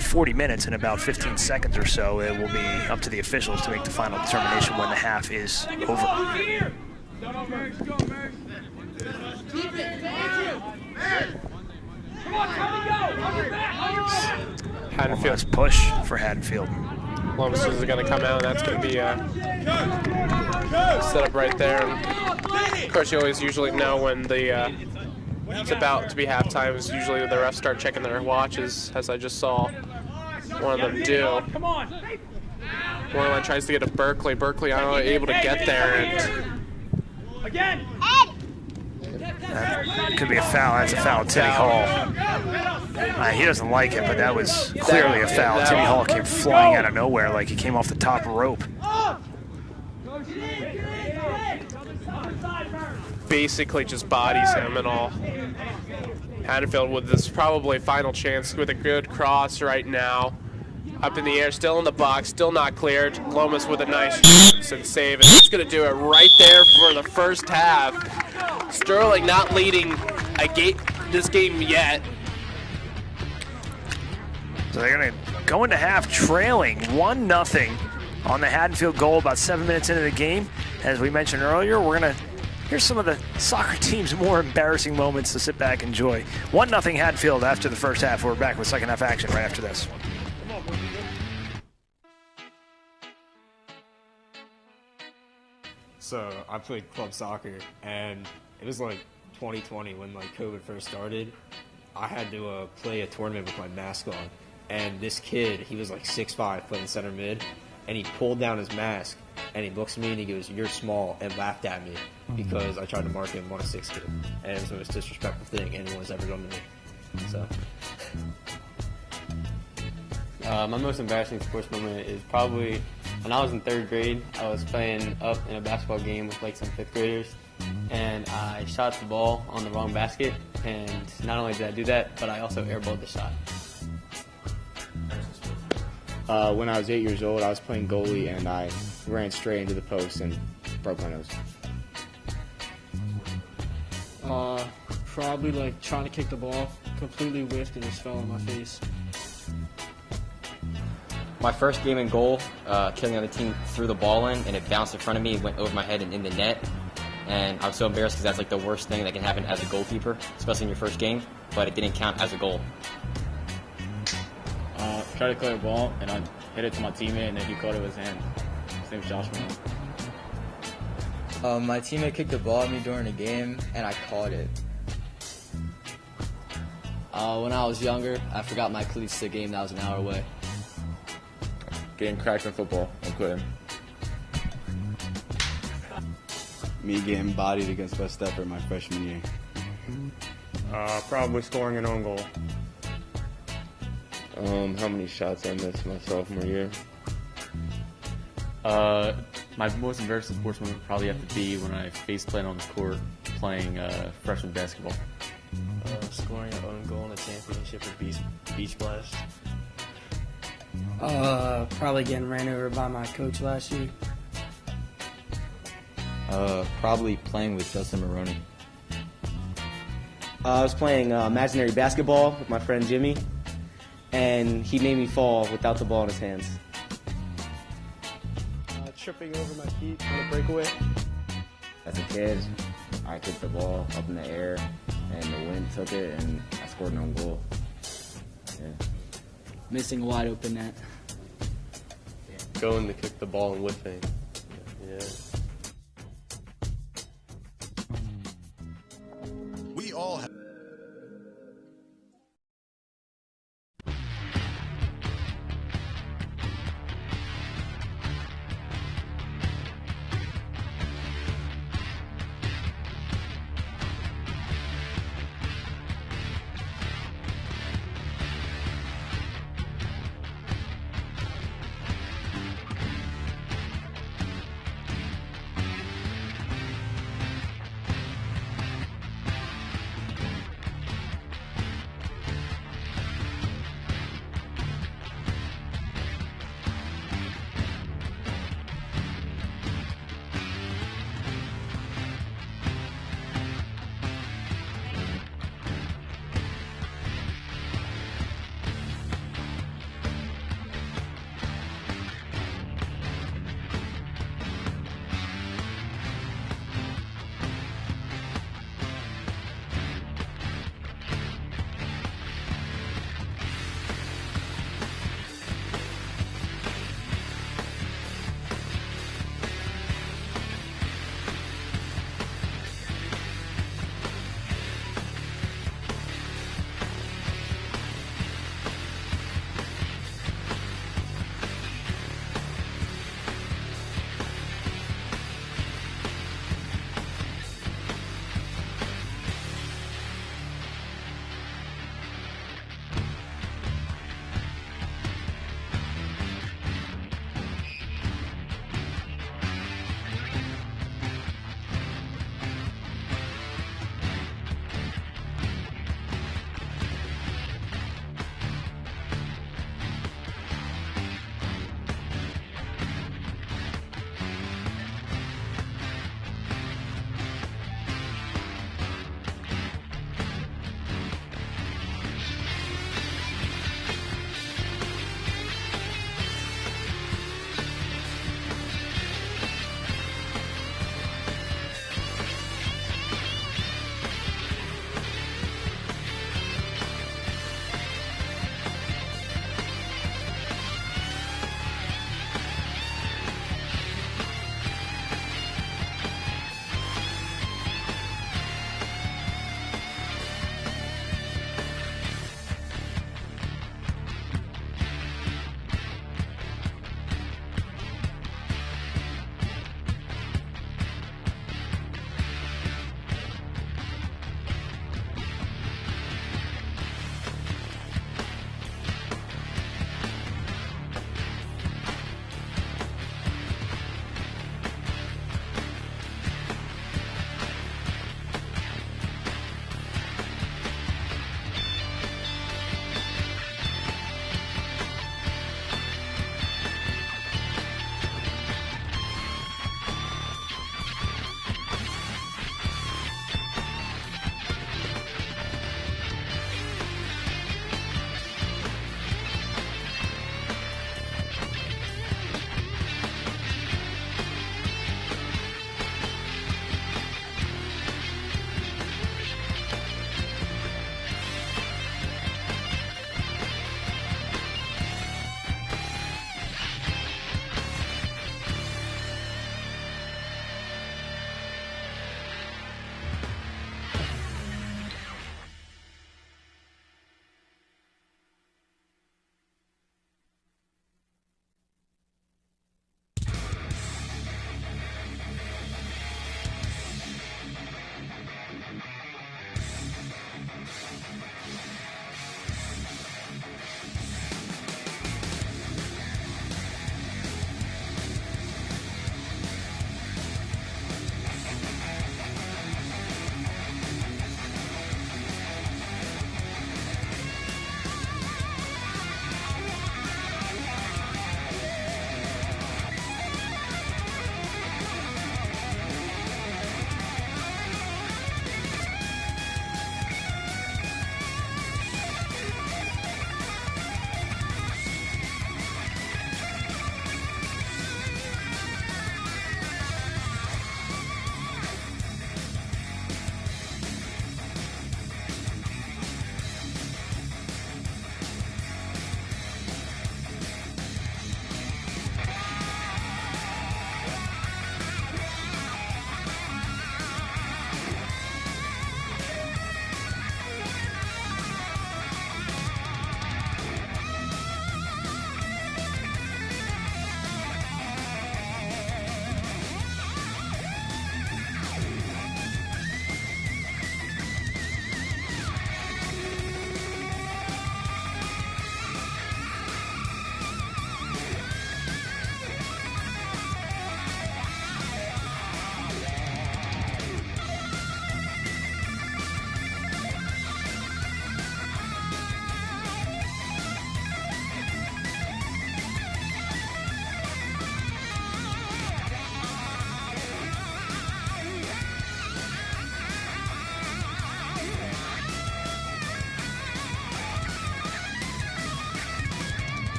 40 minutes in about 15 seconds or so, it will be up to the officials to make the final determination when the half is over. Haddonfield's push for Haddonfield. Lomas is going to come out, and that's going to be set up right there. And of course, you always usually know when the it's about to be halftime. Is usually the refs start checking their watches, as I just saw one of them do. Come on. Moreland tries to get to Berkeley. Berkeley not able to get there. And Again. that could be a foul. That's a foul. Timmy Hall. He doesn't like it, but that was clearly a foul. Timmy Hall came flying out of nowhere like he came off the top rope. basically just bodies him and all. Haddonfield with this probably final chance with a good cross right now. Up in the air, still in the box, still not cleared. Lomas with a nice and save, and he's going to do it right there for the first half. Sterling not leading this game yet. So they're going to go into half trailing 1-0 on the Haddonfield goal about 7 minutes into the game. As we mentioned earlier, we're going to here's some of the soccer team's more embarrassing moments to sit back and enjoy. 1-0 Haddonfield after the first half. We're back with second half action right after this. So I played club soccer, and it was like 2020 when like COVID first started. I had to play a tournament with my mask on, and this kid, he was like 6'5", playing center mid, and he pulled down his mask, and he looks at me and he goes, "You're small," and laughed at me because I tried to mark him on a 6 kid, and it was the most disrespectful thing anyone's ever done to me. So. My most embarrassing sports moment is probably when I was in 3rd grade. I was playing up in a basketball game with like some 5th graders, and I shot the ball on the wrong basket, and not only did I do that, but I also airballed the shot. When I was 8 years old, I was playing goalie, and I ran straight into the post and broke my nose. Probably like trying to kick the ball, completely whiffed and just fell on my face. My first game in goal, killing the other team threw the ball in, and it bounced in front of me, went over my head and in the net. And I was so embarrassed because that's like the worst thing that can happen as a goalkeeper, especially in your first game, but it didn't count as a goal. Tried to clear a ball, and I hit it to my teammate, and then he caught it with his hand. His name's Josh Moore. My teammate kicked the ball at me during a game, and I caught it. When I was younger, I forgot my cleats to a game that was an hour away. Getting cracked in football and quitting. Me getting bodied against West Stepford my freshman year. Probably scoring an own goal. How many shots I missed my sophomore year? My most embarrassing sports moment would probably have to be when I face planted on the court playing freshman basketball. Scoring an own goal in a championship or beach blast. Probably getting ran over by my coach last year. Probably playing with Justin Maroney. I was playing imaginary basketball with my friend Jimmy, and he made me fall without the ball in his hands. Tripping over my feet on a breakaway. As a kid, I kicked the ball up in the air, and the wind took it, and I scored an own goal. Yeah. Missing a wide open net. Going to kick the ball and whiffing. Yeah. We all have.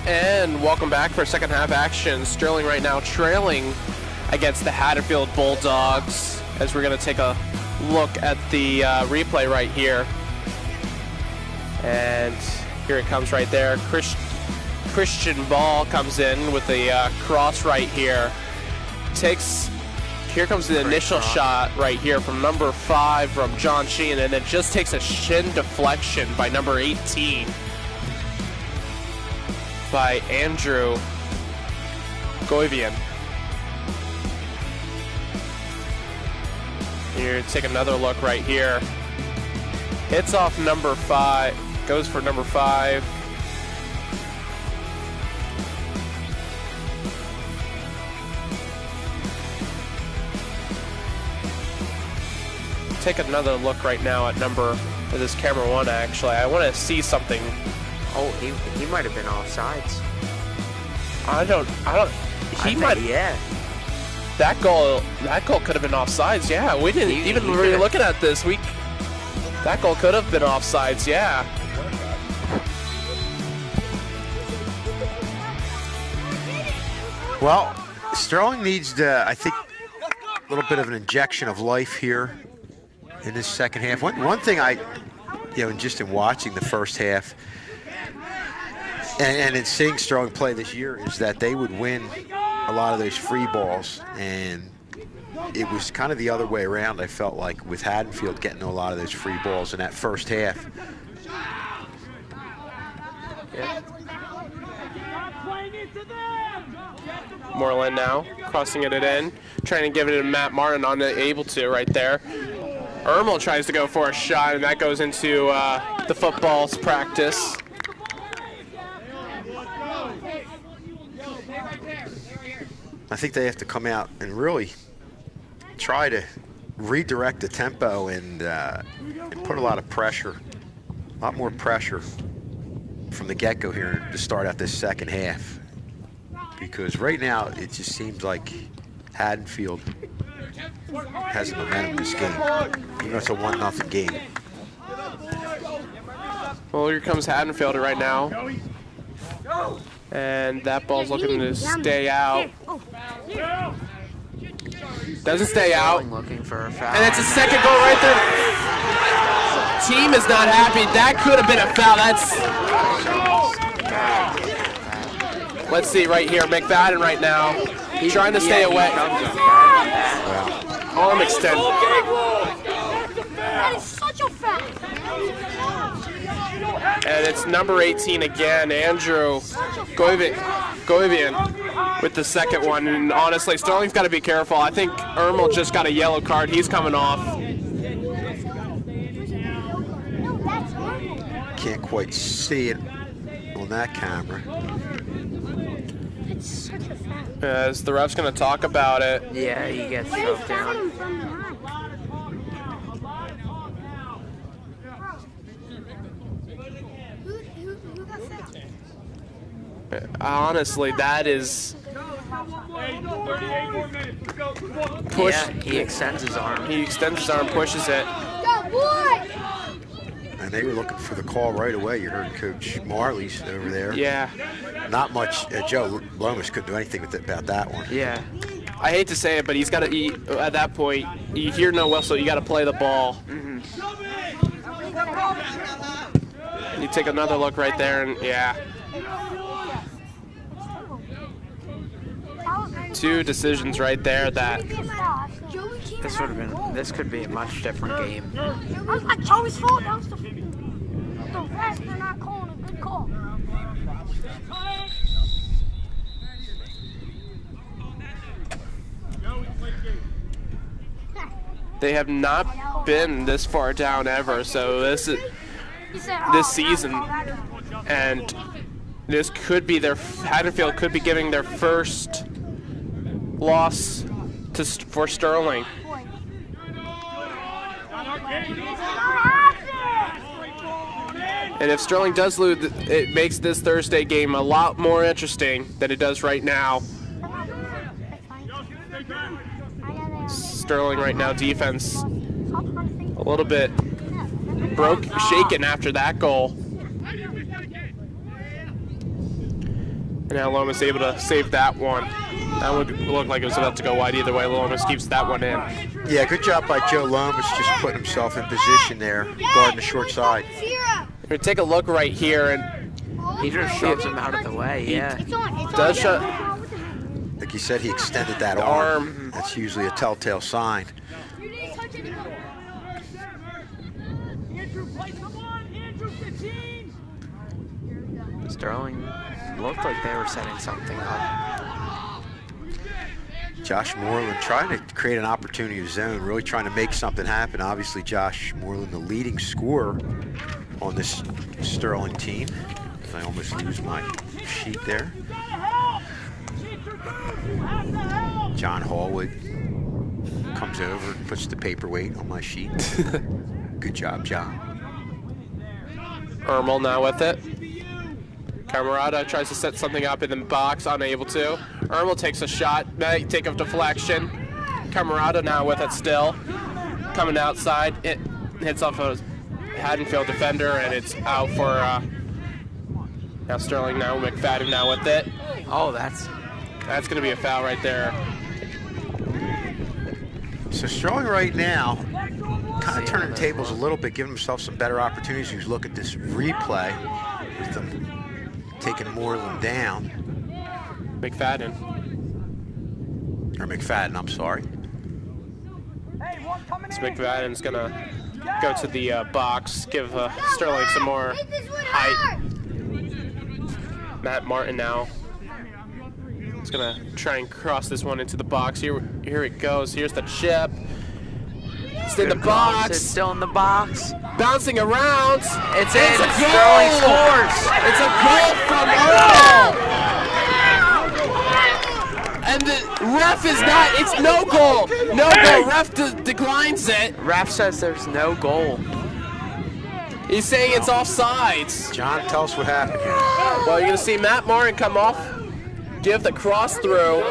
And welcome back for second half action. Sterling right now trailing against the Haddonfield Bulldogs, as we're going to take a look at the replay right here. And here it comes right there. Christian Ball comes in with the cross right here. Here comes the initial shot right here from number 5 from John Sheehan, and it just takes a shin deflection by number 18 by Andrew Goivian. Here, take another look right here. Hits off number 5, goes for number 5. Take another look right now at this camera 1 actually. I want to see something. Oh, he might have been offsides. Yeah. That goal could have been offsides. Yeah, we didn't even when we were looking at this. That goal could have been offsides. Yeah. Well, Sterling needs, I think, a little bit of an injection of life here in this second half. One thing just in watching the first half and in seeing Sterling play this year is that they would win a lot of those free balls, and it was kind of the other way around, I felt like, with Haddonfield getting a lot of those free balls in that first half. Yeah. Moreland now crossing it in, trying to give it to Matt Martin, unable to right there. Ermel tries to go for a shot, and that goes into the football's practice. I think they have to come out and really try to redirect the tempo and put a lot of pressure, a lot more pressure from the get-go here to start out this second half. Because right now it just seems like Haddonfield has the momentum in this game, even though it's a 1-0 game. Well, here comes Haddonfield right now. And that ball's looking to stay out. Doesn't stay out. Looking for a foul. And it's a second goal right there. Team is not happy. That could have been a foul. Let's see right here. McFadden right now. He's trying to stay away. Arm extend. That is such a foul. And it's number 18 again, Andrew Goivian with the second one. And honestly, Sterling's got to be careful. I think Ermel just got a yellow card. He's coming off. Can't quite see it on that camera. As the ref's going to talk about it. Yeah, he gets shoved down. Honestly, that is push. Yeah, he extends his arm. He extends his arm, pushes it. And they were looking for the call right away. You heard Coach Marley's over there. Yeah. Not much. Joe Lomas couldn't do anything about that one. Yeah. I hate to say it, but he's got to. At that point, you hear no whistle. You got to play the ball. Mm-hmm. And you take another look right there, and yeah. 2 decisions right there that this could be a much different game. That was like Joey's fault. That was the rest. They're not calling a good call. They have not been this far down ever, so this season, and this could be Haddonfield could be giving their first loss for Sterling. And if Sterling does lose, it makes this Thursday game a lot more interesting than it does right now. Sterling right now defense a little bit shaken after that goal. And now Lomas able to save that one. That would look like it was about to go wide either way. Lomas keeps that one in. Yeah, good job by Joe Lomas just putting himself in position there, guarding the short side. We're going to take a look right here. And he just shoves him out of the way, yeah. Does shut. Like you said, he extended that arm. That's usually a telltale sign. Sterling looked like they were setting something up. Josh Moreland trying to create an opportunity of his own, really trying to make something happen. Obviously, Josh Moreland, the leading scorer on this Sterling team. I almost lose my sheet there. John Hallwood comes over and puts the paperweight on my sheet. Good job, John. Ermel now with it. Camarada tries to set something up in the box, unable to. Ermel takes a shot, take a deflection. Camarada now with it still. Coming outside, it hits off a Haddonfield defender, and it's out for now Sterling now, McFadden now with it. Oh, that's going to be a foul right there. So Sterling right now kind of turning tables a little bit, giving himself some better opportunities. You look at this replay with them taking Moreland down. McFadden. Or McFadden, I'm sorry. So McFadden's going to go to the box, give Sterling some more height. Matt Martin now. He's going to try and cross this one into the box. Here it goes. Here's the chip. It's in the box. It's still in the box. Bouncing around. It's in. Sterling scores. It's a goal from Earl. And the ref is not. It's no goal. No goal. Ref declines it. Ref says there's no goal. He's saying it's offsides. John, tell us what happened here. Well, you're going to see Matt Martin come off, give the cross through.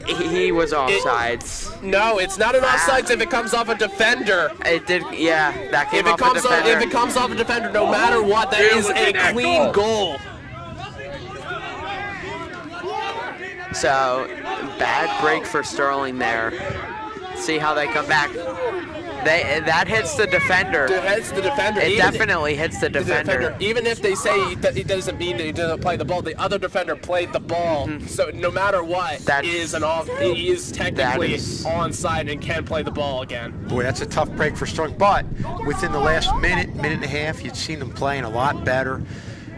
He was offsides. No, it's not an offsides if it comes off a defender. It did, yeah. That came off a defender. If it comes off a defender, no matter what, that is a clean goal. So, bad break for Sterling there. See how they come back. That hits the defender. It hits the defender. It definitely hits the defender. Even if they say he doesn't mean that he doesn't play the ball, the other defender played the ball. So no matter what, he is technically onside and can play the ball again. Boy, that's a tough break for Sterling. But within the last minute and a half, you'd seen them playing a lot better,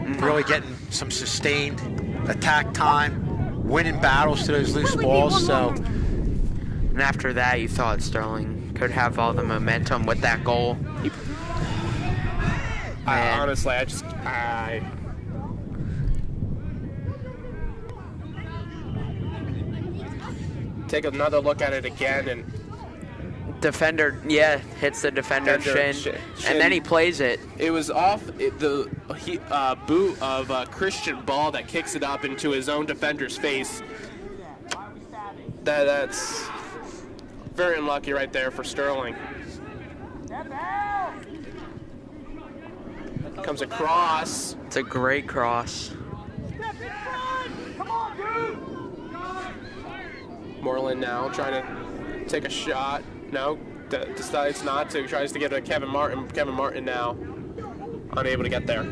really getting some sustained attack time, winning battles to those loose balls. So, and after that, you thought Sterling could have all the momentum with that goal. Honestly, take another look at it again, and defender, hits the defender's shin, and then he plays it. It was off the boot of Christian Ball that kicks it up into his own defender's face. That's very unlucky right there for Sterling. Comes across. It's a great cross. Moreland now trying to take a shot. No, decides not to. Tries to get to Kevin Martin. Kevin Martin now unable to get there.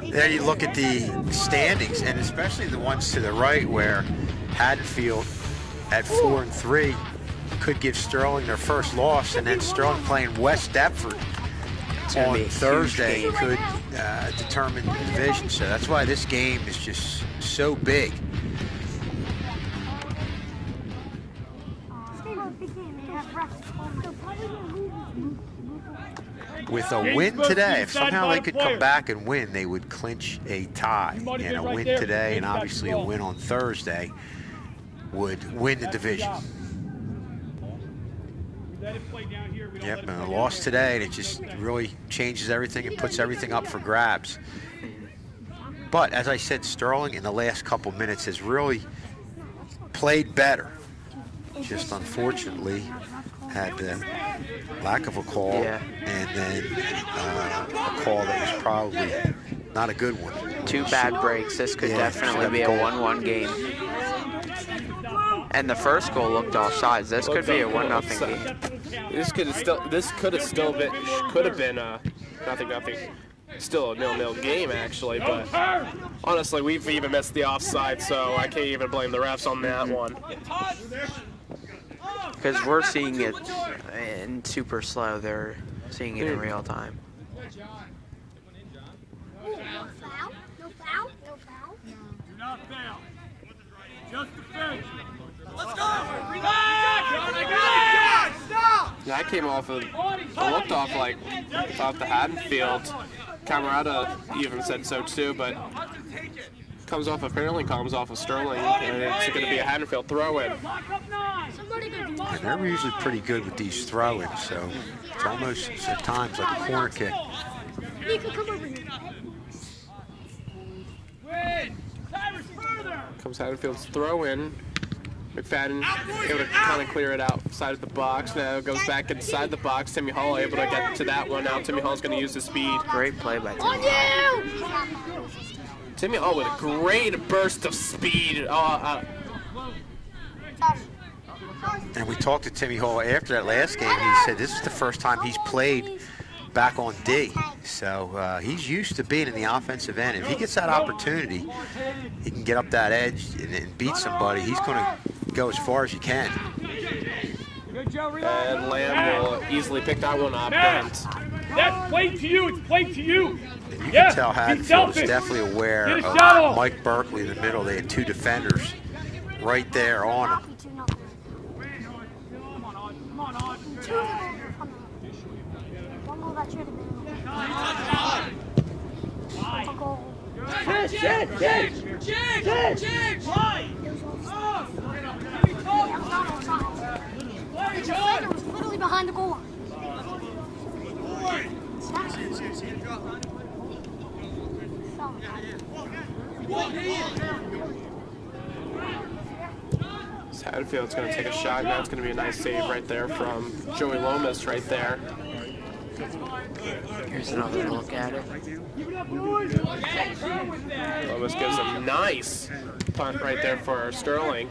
There you look at the standings, and especially the ones to the right where Haddonfield at 4-3 could give Sterling their first loss, and then Sterling playing West Deptford on Thursday could determine the division. So that's why this game is just so big. With a win today, if somehow they could come back and win, they would clinch a tie. And a win today and obviously a win on Thursday would win the division. Yep, and a loss today, and it just really changes everything and puts everything up for grabs. But as I said, Sterling in the last couple minutes has really played better. Just unfortunately had the lack of a call, Yeah. and then a call that was probably not a good one. 2 bad breaks. This could Yeah, definitely be a goal. 1-1 game. And the first goal looked offsides. This could be a 1-0 game. This could have still been nothing. Still a 0-0 game actually, but honestly, we've even missed the offside, so I can't even blame the refs on that one. Because we're seeing it in super slow. They're seeing it in real time. No foul? No foul? No foul? Do not fail. Just defend. Let's go! Relax! Stop! Yeah, I came off of, I looked off like off the Haddonfield. Camerata even said so too, but apparently comes off of Sterling, and it's going to be a Haddonfield throw-in. And they're usually pretty good with these throw-ins, so it's almost at times like a corner kick. You can come over here. Comes Haddonfield's throw-in. McFadden able to kind of clear it outside of the box. Now goes back inside the box. Timmy Hall able to get to that one. Now Timmy Hall's going to use his speed. Great play by Timmy Hall. Timmy Hall with a great burst of speed. And we talked to Timmy Hall after that last game. He said this is the first time he's played back on D. So he's used to being in the offensive end. If he gets that opportunity, he can get up that edge and beat somebody. He's going to go as far as he can. And Lamb will easily pick that one up. That's play to you. It's play to you. You can tell Haddonfield was definitely aware of Mike Berkeley in the middle. They had 2 defenders right there on him. Defender was literally behind the goal line. Haddonfield's going to take a shot, and that's going to be a nice save right there from Joey Lomas right there. Here's another look at it. Lomas gives a nice punt right there for Sterling.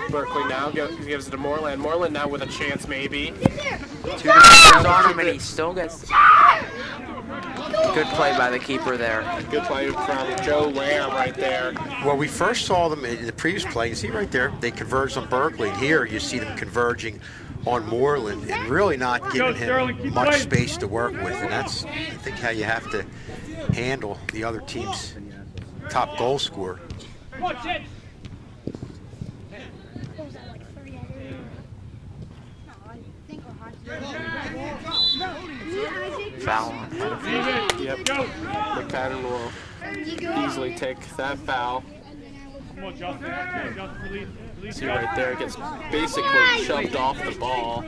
Berkeley now gives it to Moreland. Moreland now with a chance maybe. 2 defenders on him, and he still gets... Good play by the keeper there. Good play from Joe Lamb right there. Well, we first saw them in the previous play. You see right there, they converged on Berkeley. Here you see them converging on Moreland and really not giving him much space to work with. And that's, I think, how you have to handle the other team's top goal scorer. Foul. Yep. McFadden will easily take that foul. See right there, gets basically shoved off the ball.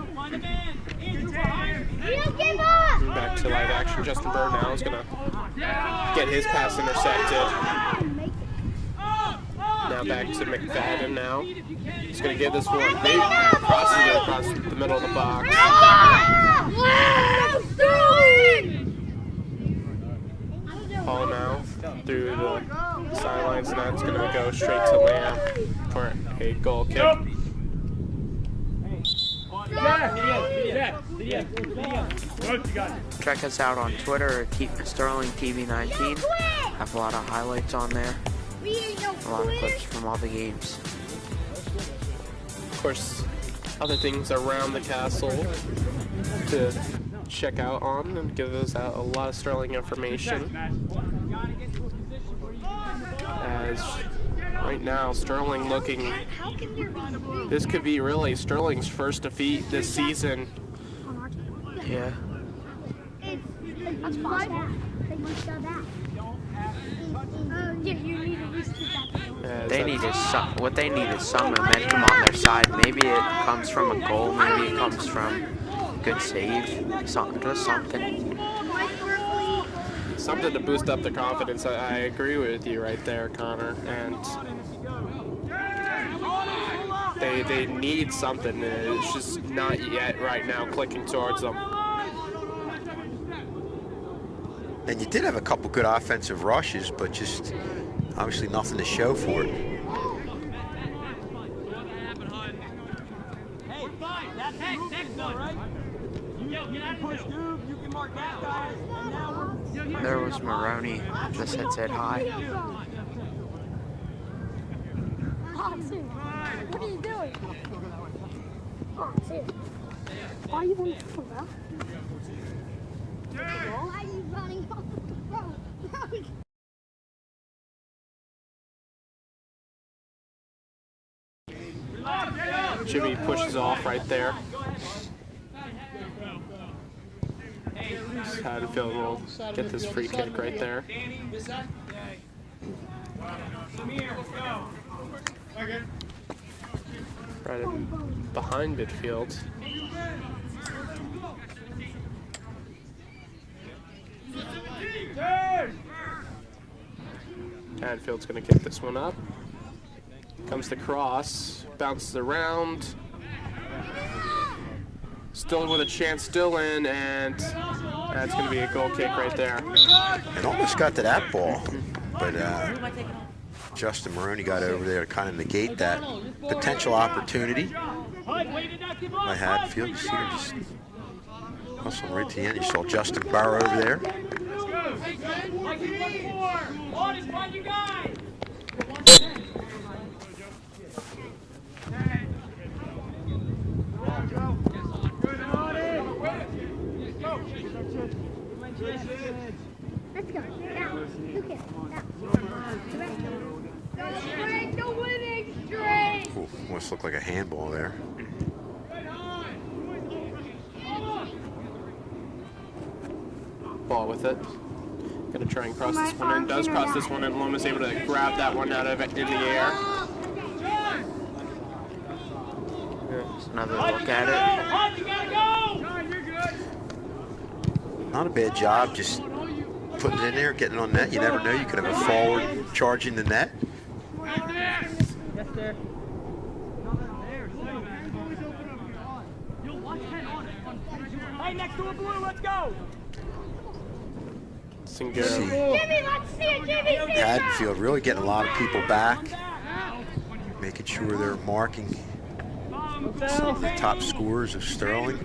Back to live action. Justin Bird now is going to get his pass intercepted. Now back to McFadden now. He's going to get this one. Maybe crosses it across the middle of the box. Hall now through the sidelines, and that's going to go straight to Lamb for a goal kick. Check us out on Twitter at Sterling TV19. Have a lot of highlights on there. A lot of clips from all the games. Of course, other things around the castle to check out on and give us out a lot of Sterling information. As right now, Sterling looking, this could be really Sterling's first defeat this season. Yeah. That's possible. They need what they need is some momentum on their side. Maybe it comes from a goal. Maybe it comes from good save. Just something. Something to boost up the confidence. I agree with you right there, Connor. And they need something. It's just not yet right now clicking towards them. And you did have a couple good offensive rushes, but just obviously nothing to show for it. Hey, that's next though, right? You can push through, you can mark that guy, and now we're... There was Maroney, just had said hi. What are you doing? Oh, dude. Why are you running from that? Why are you running off the road? Jimmy pushes off right there. Haddonfield will get this free kick right there. Right in behind midfield. Haddonfield's going to kick this one up. Comes the cross, bounces around. Still with a chance, still in, and that's going to be a goal kick right there. It almost got to that ball, but Justin Maroney got over there to kind of negate that potential opportunity by Haddonfield. You see her just hustling right to the end. You saw Justin Barr over there. Let's go. Now, look at Break the winning streak! Ooh, almost looked like a handball there. Ball with it. Gonna try and cross this one in. Does cross this one in. Loma's able to grab that one out of it in the air. Just another look at it. Not a bad job, just putting it in there, getting on net. You never know, you could have a forward charging the net. Yes, sir. Hey, next to a blue, let's go! Jimmy, let's see it, Jimmy! Haddonfield really getting a lot of people back, making sure they're marking some of the top scorers of Sterling,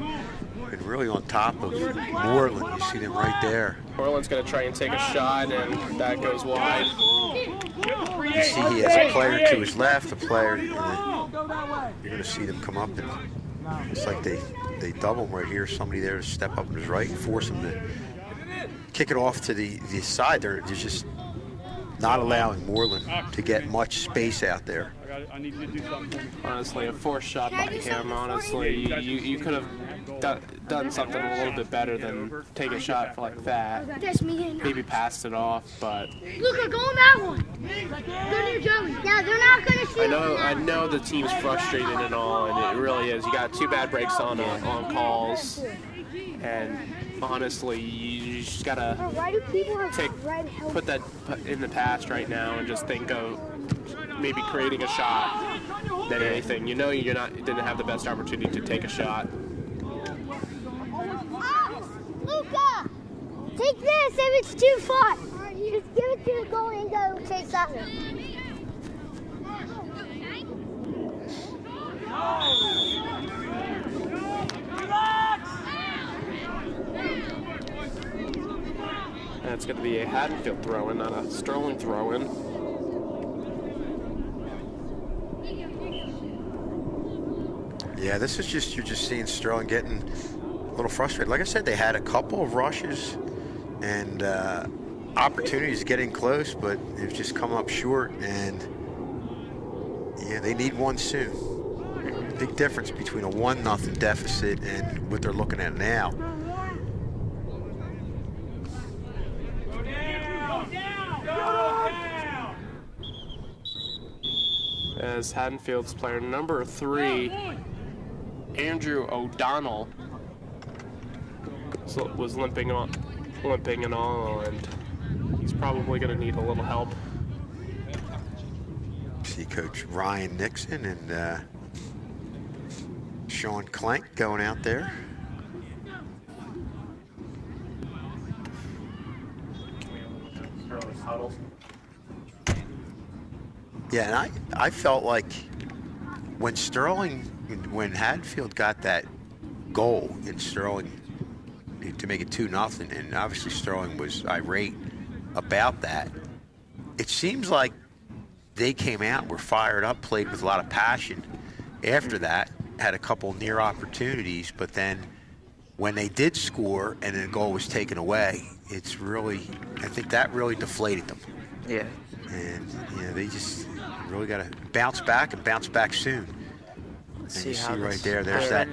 and really on top of Moreland. You see them right there. Moreland's going to try and take a shot, and that goes wide. You see he has a player to his left, a player, and you're going to see them come up, and it's like they double him right here. Somebody there to step up on his right and force him to kick it off to the side. They're just not allowing Moreland to get much space out there. I need you to do something. Honestly, a forced shot by him. Honestly, you could have done something a little bit better than take a shot like that. That's me. Maybe passed it off, but Luca, go on that one. Go near Joey. Yeah, they're not going to shoot. I know the team's frustrated and all, and it really is. You got 2 bad breaks on calls, and honestly, you just gotta put that in the past right now and just think of maybe creating a shot than anything. You know you didn't have the best opportunity to take a shot. Luca, take this if it's too far. Just give it to the goalie and go chase that one. That's going to be a Haddonfield throw-in, not a Sterling throw-in. Yeah, this is just, you're just seeing Sterling getting a little frustrated. Like I said, they had a couple of rushes and opportunities getting close, but they've just come up short, and yeah, they need one soon. Big difference between a 1-0 deficit and what they're looking at now. As Haddonfield's player number 3, Andrew O'Donnell, was limping and all, and he's probably going to need a little help. See Coach Ryan Nixon and Sean Clank going out there. Yeah, and I felt like when Haddonfield got that goal in Sterling to make it 2-0, and obviously Sterling was irate about that, it seems like they came out, were fired up, played with a lot of passion. After that, had a couple near opportunities, but then when they did score and then a goal was taken away, it's really, I think that really deflated them. Yeah. And they just really got to bounce back and bounce back soon. And you see right there, there's that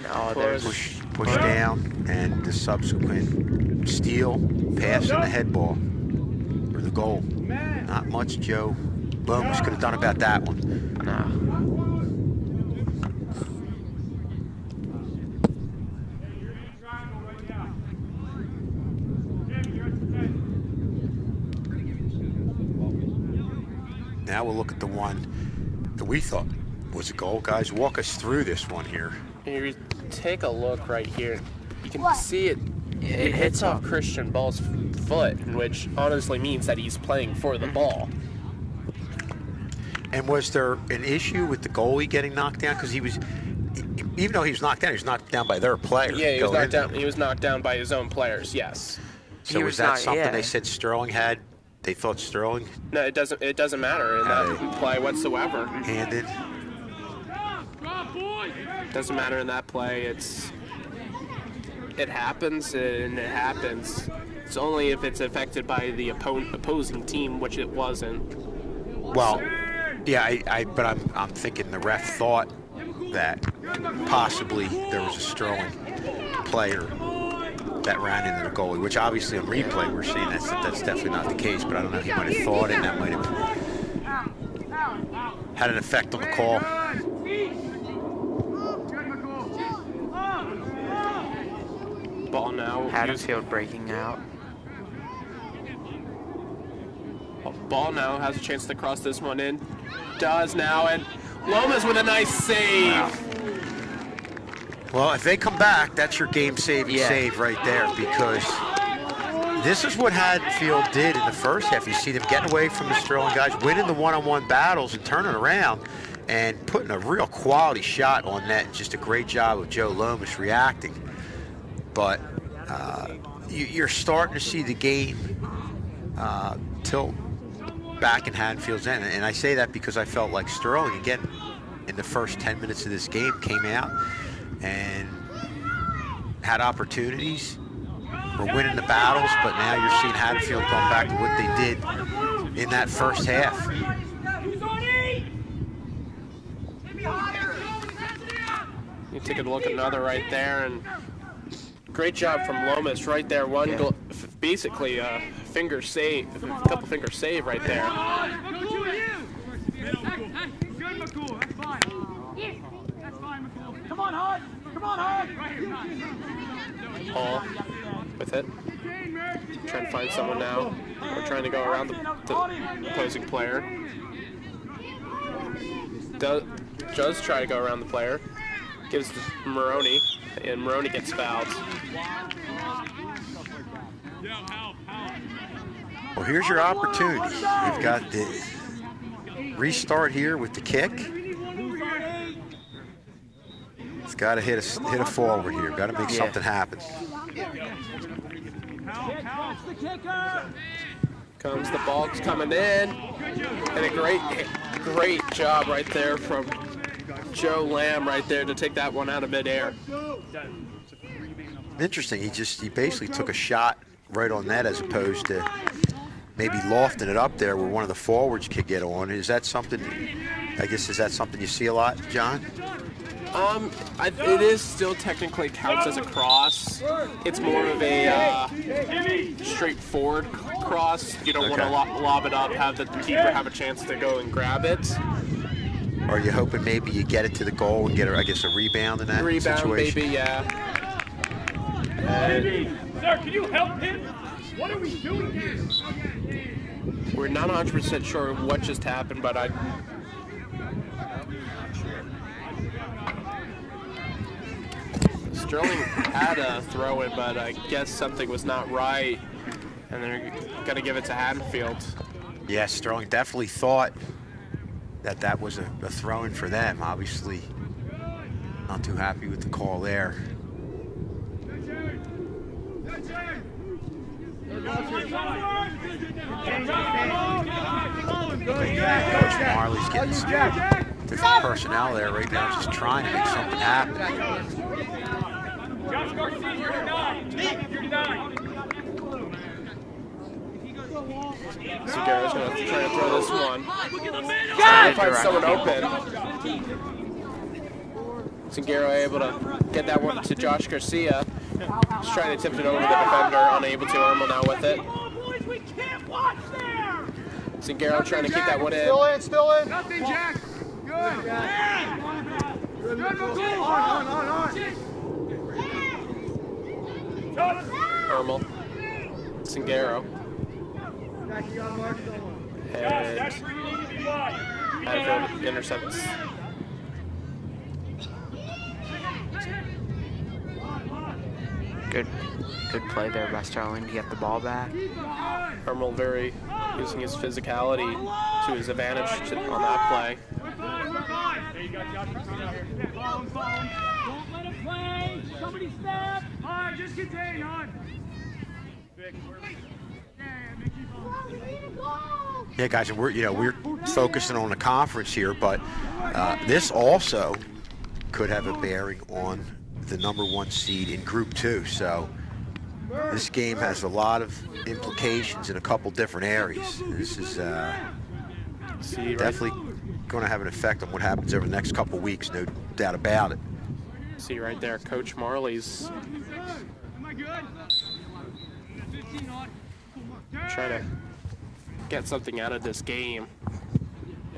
push down and the subsequent steal, pass, and the head ball for the goal. Not much Joe Lomas could have done about that one. No. Now we'll look at the one that we thought was a goal. Guys, walk us through this one here. Here, take a look right here. You can see it. It hits off Christian Ball's foot, which honestly means that he's playing for the ball. And was there an issue with the goalie getting knocked down? Because he was, even though he was knocked down by their player. Yeah, he was knocked down. He was knocked down by his own players. Yes. So was that something they said Sterling had? They thought Sterling? No, it doesn't. It doesn't matter in that play whatsoever. Handed. Doesn't matter in that play. It happens and it happens. It's only if it's affected by the opposing team, which it wasn't. Well, yeah, but I'm thinking the ref thought that possibly there was a Sterling player that ran into the goalie, which obviously on replay we're seeing that's definitely not the case, but I don't know, he might have thought it, and that might have had an effect on the call. Ball now. Haddonfield breaking out. Ball now has a chance to cross this one in. Does now, and Lomas with a nice save. Wow. Well, if they come back, that's your game-saving save right there, because this is what Haddonfield did in the first half. You see them getting away from the Sterling guys, winning the one-on-one battles and turning around and putting a real quality shot on net. Just a great job of Joe Lomas reacting. But you're starting to see the game tilt back in Haddonfield's end. And I say that because I felt like Sterling, again, in the first 10 minutes of this game, came out and had opportunities. We're winning the battles, but now you're seeing Haddonfield going back to what they did in that first half. You take a look at another right there, and great job from Lomas right there. One goal, basically a finger save, a couple finger save right there. Come on, Hud! Come on, Hud! Paul with it. Trying to find someone now. We're trying to go around the opposing player. Does try to go around the player. Gives to Maroney, and Maroney gets fouled. Well, here's your opportunity. You've got the restart here with the kick. It's got to hit a forward here. Got to make something happen. Comes the ball coming in, and a great job right there from Joe Lamb right there to take that one out of midair. Interesting. He basically took a shot right on that as opposed to maybe lofting it up there where one of the forwards could get on. Is that something? I guess is that something you see a lot, John? It is still technically counts as a cross. It's more of a straightforward cross. You don't want to lob it up, have the keeper have a chance to go and grab it. Are you hoping maybe you get it to the goal and get, a rebound in that situation? Rebound, maybe, yeah. Sir, can you help him? What are we doing here? We're not 100% sure what just happened, but Sterling had a throw in, but I guess something was not right, and they're going to give it to Haddonfield. Yeah, Sterling definitely thought that was a throw-in for them. Obviously, not too happy with the call there. Coach Marley's getting some different personnel there right now, just trying to make something happen. Josh Garcia, you're denied. You're denied. Seguero's going to try to throw this one. Trying to find someone open. Seguero able to get that one to Josh Garcia. Just trying to tip it over the defender, unable to. Ermel now with it. Seguero trying to keep that one in. Still in. Nothing, Jack. Good. Good. Ermel. Seguero. And Haddonfield intercepts. Good play there by Sterling to get the ball back. Ermel very using his physicality to his advantage on that play. There you go, Josh. Don't let him play. Somebody snap. All right, just contain on. Yeah, guys, and we're focusing on the conference here, but this also could have a bearing on the #1 seed in Group 2. So this game has a lot of implications in a couple different areas. This is definitely going to have an effect on what happens over the next couple weeks, no doubt about it. See right there, Coach Marley's trying to get something out of this game.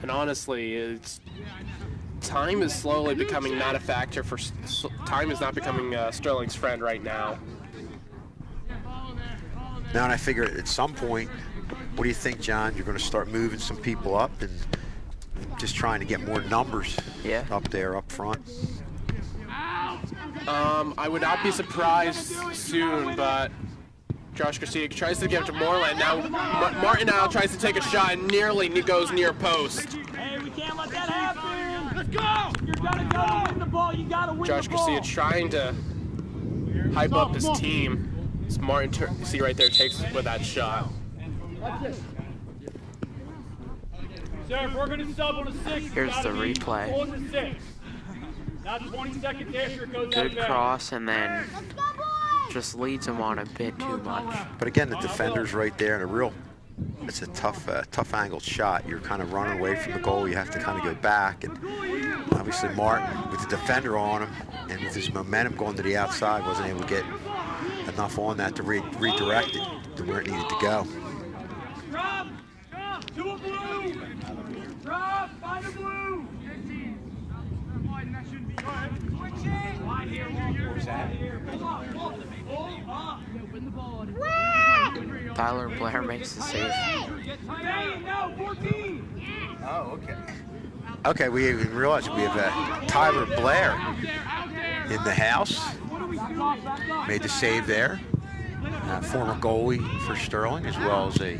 And honestly, time is slowly becoming not a factor for time is not becoming Sterling's friend right now. Now, and I figure at some point, what do you think, John? You're going to start moving some people up and just trying to get more numbers up there, up front? I would not be surprised soon, but Josh Garcia tries to give it to Moreland. Now Martin now tries to take a shot and nearly goes near post. Hey, we can't let that happen. Let's go. You're gonna go win the ball. You gotta win Josh the ball. Garcia trying to hype up his team. It's Martin, see right there, takes with that shot. Sir, if we're gonna sub on a 6, Here's the replay. Hold the 6. Not 20 seconds after it goes Good cross, and then just leads him on a bit too much. But again, the defender's right there, and it's a tough angled shot. You're kind of running away from the goal. You have to kind of go back, and obviously Martin, with the defender on him and with his momentum going to the outside, wasn't able to get enough on that to redirect it to where it needed to go. Rob, to a blue. Rob, find a blue. 15. That shouldn't be good. Switching. Line here. Where's that? Open the ball. Tyler Blair makes the save. No, 14. Oh, okay. Okay, we even realized we have Tyler Blair in the house. Made the save there. Former goalie for Sterling, as well as a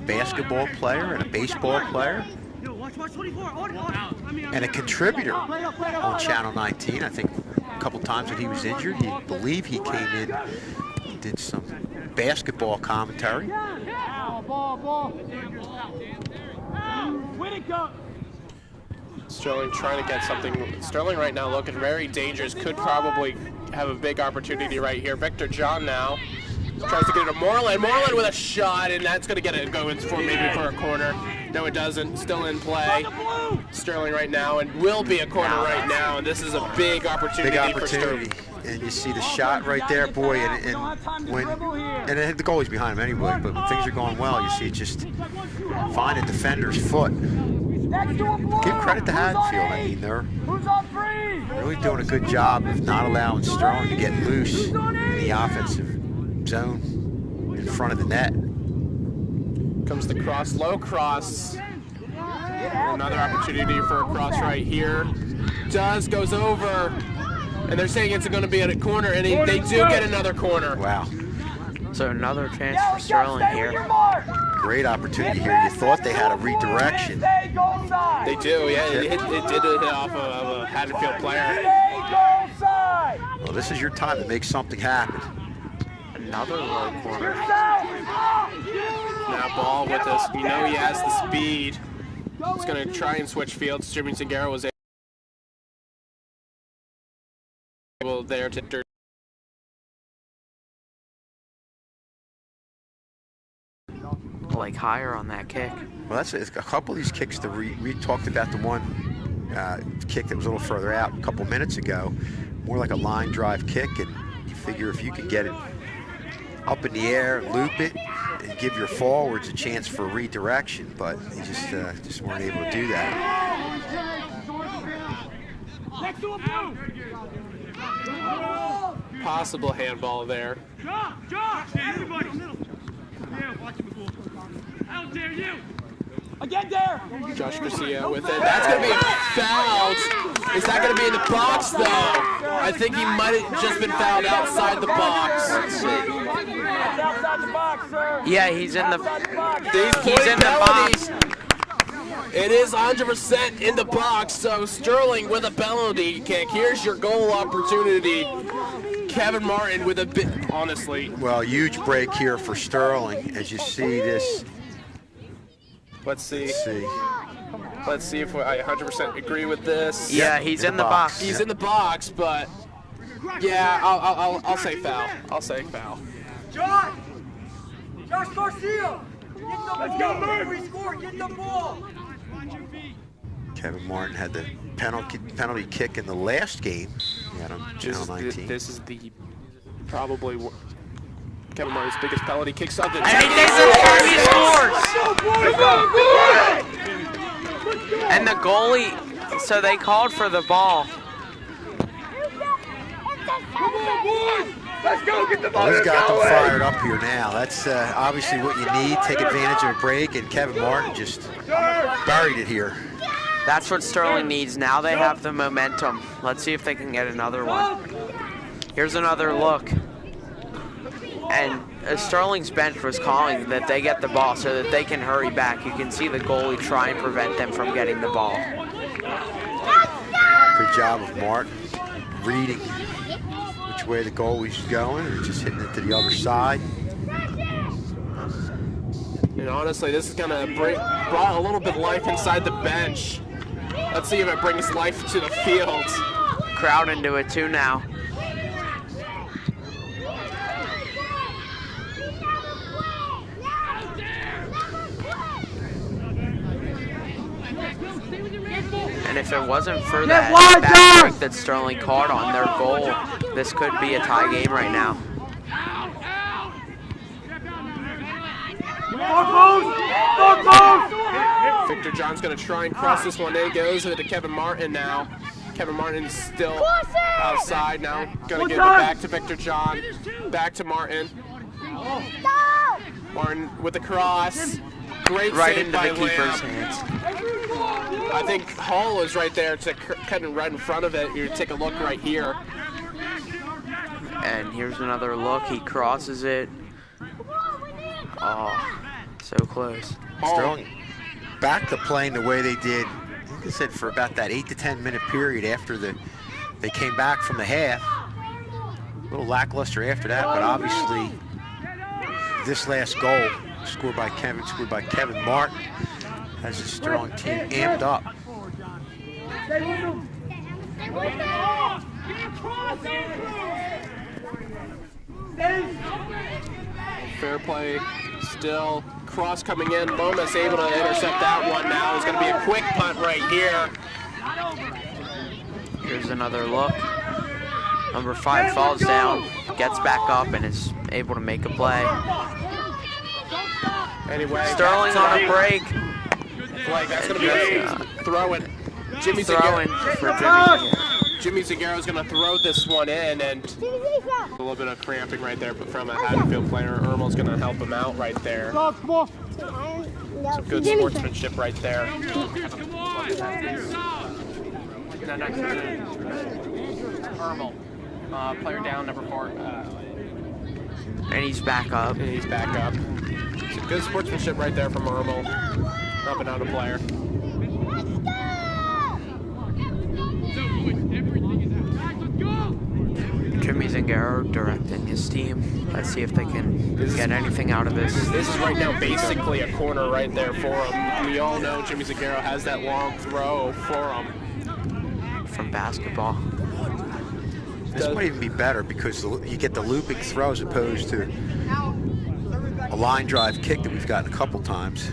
basketball player and a baseball player. And a contributor on Channel 19. I think a couple times that he was injured, he believe he came in, did some basketball commentary. Sterling trying to get something. Sterling right now looking very dangerous. Could probably have a big opportunity right here. Victor John now tries to get it to Moreland. Moreland with a shot, and that's going to get it going for maybe for a corner. No, it doesn't. Still in play. Sterling right now, and will be a corner right now. And this is a big opportunity, for Sterling. And you see the shot right there, boy, and the goalie's behind him anyway, but when things are going well, you see it just find a defender's foot. Give credit to Haddonfield. I mean, they're really doing a good job of not allowing Sterling to get loose in the offensive zone in front of the net. Comes the cross, low cross. Another opportunity for a cross right here. Goes over. And they're saying it's going to be at a corner, and they do get another corner. Wow. So another chance for Sterling here. Great opportunity here. You thought they had a redirection. They do, yeah. It did hit off of a Haddonfield player. Well, this is your time to make something happen. Another low corner. Now ball with us. You know he has the speed. He's going to try and switch fields. Jimmy Zagara was able there to like higher on that kick. Well, that's a couple of these kicks that we talked about. The one kick that was a little further out a couple minutes ago, more like a line drive kick, and you figure if you could get it up in the air, loop it, and give your forwards a chance for redirection, but they just weren't able to do that. Possible handball there. Josh, everybody. Yeah, watch him. How dare you? Again, there. Josh Garcia with it. That's going to be a foul. Is that going to be in the box, though? I think he might have just been fouled outside the box. Let's see. Outside the box, sir. Yeah, he's in the box. box. It is 100% in the box, so Sterling with a penalty kick. Here's your goal opportunity. Kevin Martin with a bit, honestly. Well, huge break here for Sterling as you see this. Let's see if I 100% agree with this. Yeah, he's in the box. He's in the box, but yeah, I'll say foul. I'll say foul. Josh Garcia. Let's go, Murray. We score. Get the ball. Kevin Martin had the penalty kick in the last game. Yeah, on Channel 19. This is the probably Kevin Martin's biggest penalty kicks of the And he takes it through, he scores! And the goalie, so they called for the ball. Let's go, get the ball. Well, he's got them fired up here now. That's obviously what you need. Take advantage of a break, and Kevin Martin just buried it here. That's what Sterling needs. Now they have the momentum. Let's see if they can get another one. Here's another look. And Sterling's bench was calling that they get the ball so that they can hurry back. You can see the goalie try and prevent them from getting the ball. Good job of Martin reading which way the goalie's going and just hitting it to the other side. And honestly, this is going to brought a little bit of life inside the bench. Let's see if it brings life to the field. Crowd into it too now. And if it wasn't for that back break that Sterling caught on their goal, this could be a tie game right now. Victor John's going to try and cross this one in. Goes to Kevin Martin now. Kevin Martin's still outside now. Going to give it back to Victor John. Back to Martin. Martin with the cross. Great right save into by the keeper's Lamb. hands. I think Hall is right there to kind of right in front of it. You take a look right here. And here's another look. He crosses it. Oh, so close. Sterling back to playing the way they did, like I said, for about that 8 to 10 minute period after they came back from the half. A little lackluster after that, but obviously this last goal scored by Kevin Martin has the Sterling team amped up. Fair play still. Cross coming in. Lomas able to intercept that one now. It's going to be a quick punt right here. Here's another look. Number 5 falls down, gets back up, and is able to make a play. Anyway, Sterling on a break. Flag. That's going to be a throw-in. Jimmy Zagara is going to throw this one in, and a little bit of cramping right there from a Haddonfield player. Ermel's going to help him out right there. Some good sportsmanship right there. Ermel. Player down, number 4. And he's back up. And he's back up. So good sportsmanship right there from Ermel. Helping out a player. Jimmy Zingaro directing his team. Let's see if they can get anything out of this. This is right now basically a corner right there for him. We all know Jimmy Zingaro has that long throw for him. From basketball. This might even be better because you get the looping throw as opposed to a line drive kick that we've gotten a couple times.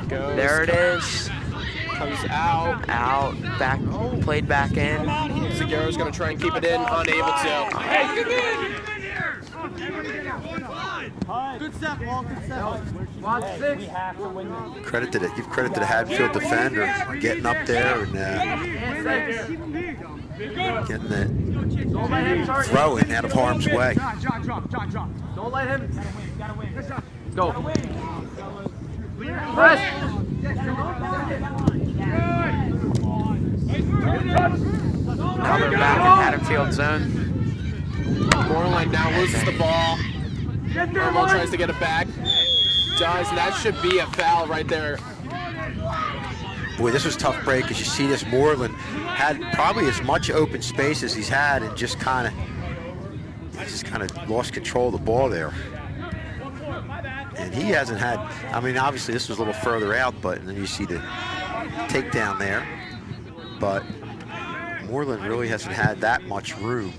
There it is. Comes out. Out. Back. Played back in. Zigaro's going to try and keep it in. Unable to. Hey, come in! Good step, Paul. Good step. Watch 6. We have to win this. Give credit to the Haddonfield defender getting up there and getting that throwing out of harm's way. Drop. Don't let him. Gotta win. Go. Press. Now they're back in Haddonfield zone. Moreland now loses the ball. Ermel tries to get it back. Does, and that should be a foul right there. Boy, this was a tough break as you see this. Moreland had probably as much open space as he's had and just kind of lost control of the ball there. And he hasn't had, I mean, obviously this was a little further out, but and then you see the takedown there. But Moreland really hasn't had that much room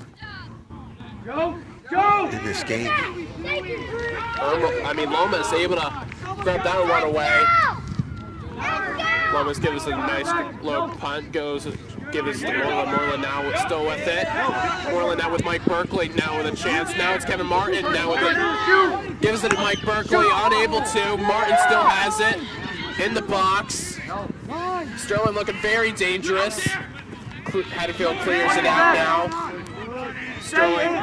in this game. Lomas able to grab that one away. Lomas gives us a nice low punt, gives us to Moreland. Moreland now still with it. Moreland now with Mike Berkeley, now with a chance. Now it's Kevin Martin, now with it. Gives it to Mike Berkeley, unable to. Martin still has it in the box. Sterling looking very dangerous. Haddonfield clears it out now. Sterling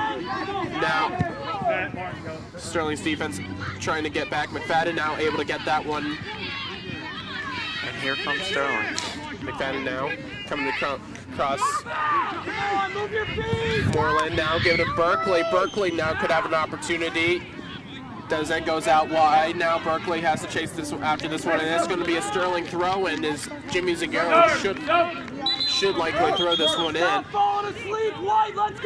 now. Sterling's defense trying to get back. McFadden now able to get that one. And here comes Sterling. McFadden now coming across. Moreland now giving to Berkeley. Berkeley now could have an opportunity. That goes out wide. Now Berkeley has to chase this after this one, and it's going to be a Sterling throw, and as Jimmy Zingaro should likely throw this one in.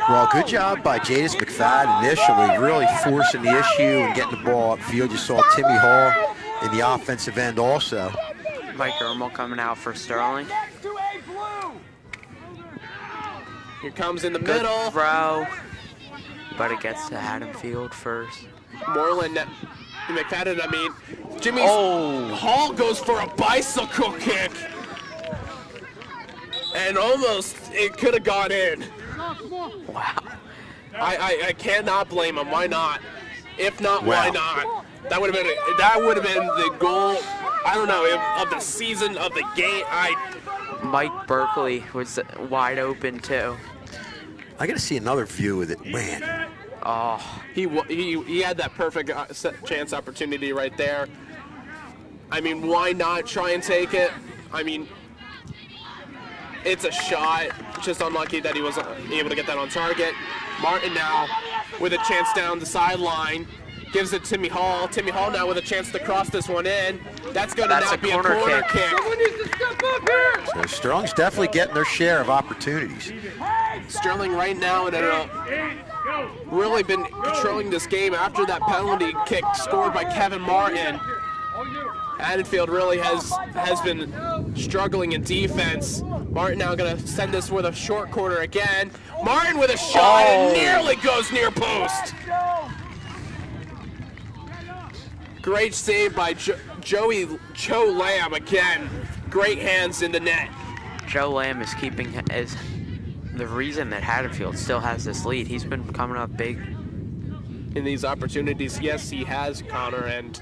Well, good job by Jadis McFadden initially, really forcing the issue and getting the ball upfield. You saw Timmy Hall in the offensive end also. Mike Ermel coming out for Sterling. Here comes in the Good middle. Throw, but it gets to Haddonfield first. Moreland, McFadden, Jimmy Hall goes for a bicycle kick. And almost, it could have gone in. Wow. I cannot blame him. Why not? If not, why not? That would have been the goal, I don't know, of the season, of the game. Mike Berkeley was wide open too. I got to see another view of it, man. Oh, he had that perfect chance opportunity right there. Why not try and take it? It's a shot. Just unlucky that he wasn't able to get that on target. Martin now with a chance down the sideline. Gives it to Timmy Hall. Timmy Hall now with a chance to cross this one in. That's going to now be a corner kick. Someone needs to step up here. So Sterling's definitely getting their share of opportunities. Sterling right now really been controlling this game after that penalty kick scored by Kevin Martin. Haddonfield really has been struggling in defense. Martin now going to send this with a short corner again. Martin with a shot and nearly goes near post. Great save by Joe Lamb again. Great hands in the net. Joe Lamb is the reason that Haddonfield still has this lead. He's been coming up big in these opportunities. Yes, he has, Connor, and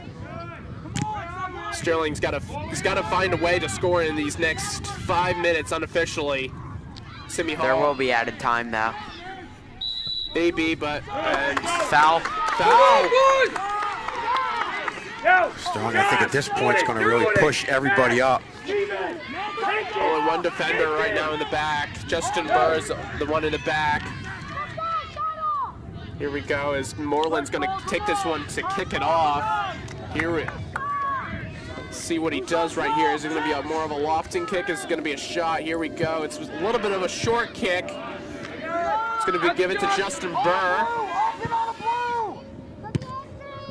Sterling's got to find a way to score in these next 5 minutes unofficially. Timmy Hall. There will be added time though. Maybe, but foul. Sterling, I think at this point, is going to really push everybody up. Only one defender right now in the back. Justin Burr is the one in the back. Here we go, as Moreland's going to take this one to kick it off. See what he does right here. Is it going to be more of a lofting kick? Is it going to be a shot? Here we go. It's a little bit of a short kick. It's going to be given to Justin Burr.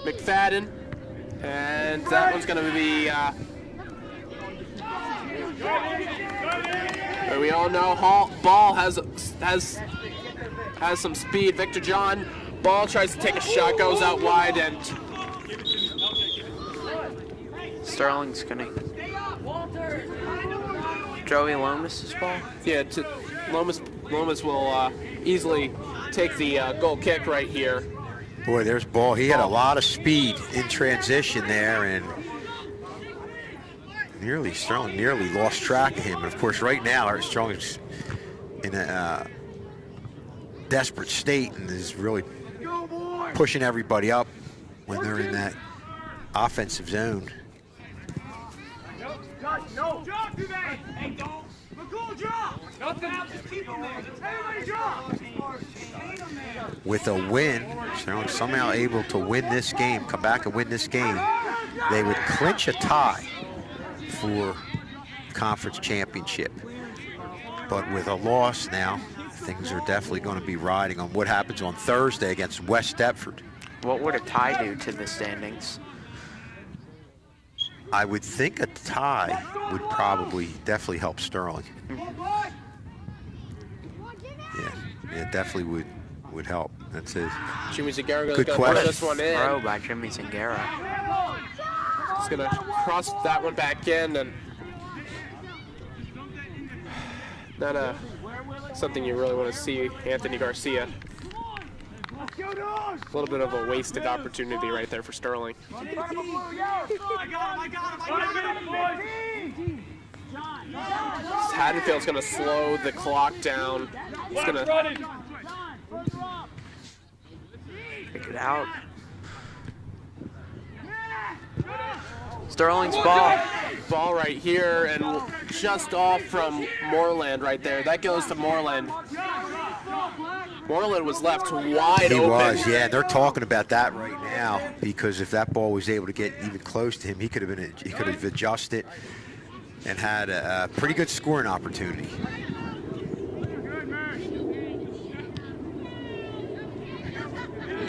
McFadden. And that one's going to be... we all know Ball has some speed. Victor John, Ball tries to take a shot, goes out wide, and Sterling's gonna. Joey Lomas's ball. Yeah, Lomas will easily take the goal kick right here. Boy, there's Ball. He had a lot of speed in transition there, and Sterling nearly lost track of him. And of course, right now, Sterling's in a desperate state and is really pushing everybody up when they're in that offensive zone. With a win, Sterling somehow able to win this game, come back and win this game, they would clinch a tie for conference championship. But with a loss now, things are definitely going to be riding on what happens on Thursday against West Deptford. What would a tie do to the standings? I would think a tie would probably definitely help Sterling. Yeah, definitely would help. That's it. Jimmy Zagara goes Good going to put question. this one in. Throw by Jimmy Zagara. He's going to cross that one back in, and not something you really want to see, Anthony Garcia. A little bit of a wasted opportunity right there for Sterling. Haddonfield's going to slow the clock down. He's going to pick it out. Sterling's ball. Ball right here, and just off from Moreland right there. That goes to Moreland. Moreland was left wide open. He was, yeah. They're talking about that right now because if that ball was able to get even close to him, he could have adjusted and had a pretty good scoring opportunity.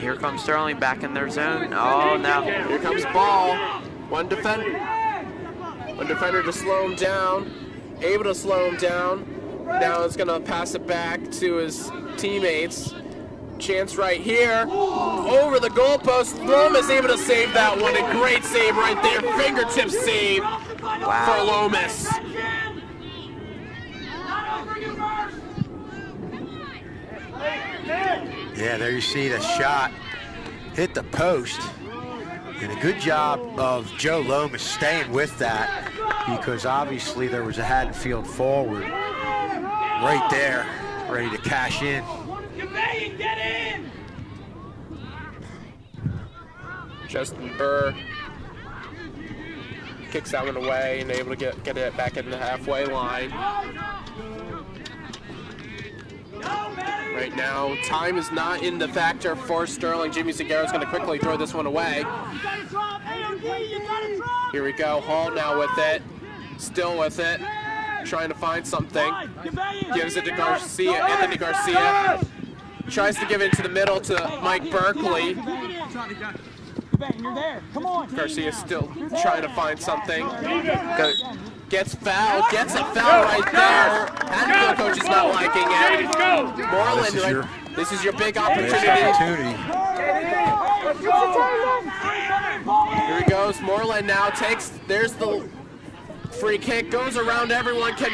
Here comes Sterling back in their zone. Oh, no. Here comes Ball. One defender to slow him down. Able to slow him down. Now it's going to pass it back to his teammates. Chance right here. Over the goalpost. Lomas able to save that one. A great save right there. Fingertip save for Lomas. Yeah, there you see the shot hit the post. And a good job of Joe Lomas staying with that because obviously there was a Haddonfield forward right there ready to cash in. Justin Burr kicks that one away and able to get it back in the halfway line. Right now, time is not in the factor for Sterling. Jimmy Zagara's going to quickly throw this one away. Here we go. Hall now with it. Still with it. Trying to find something. Gives it to Garcia. Anthony Garcia tries to give it to the middle to Mike Berkeley. Garcia still trying to find something. Gets fouled. Gets a foul right there. Haddonfield coach is not liking it. Moreland, this is your big opportunity. Here he goes. Moreland now takes. There's the free kick. Goes around everyone. Can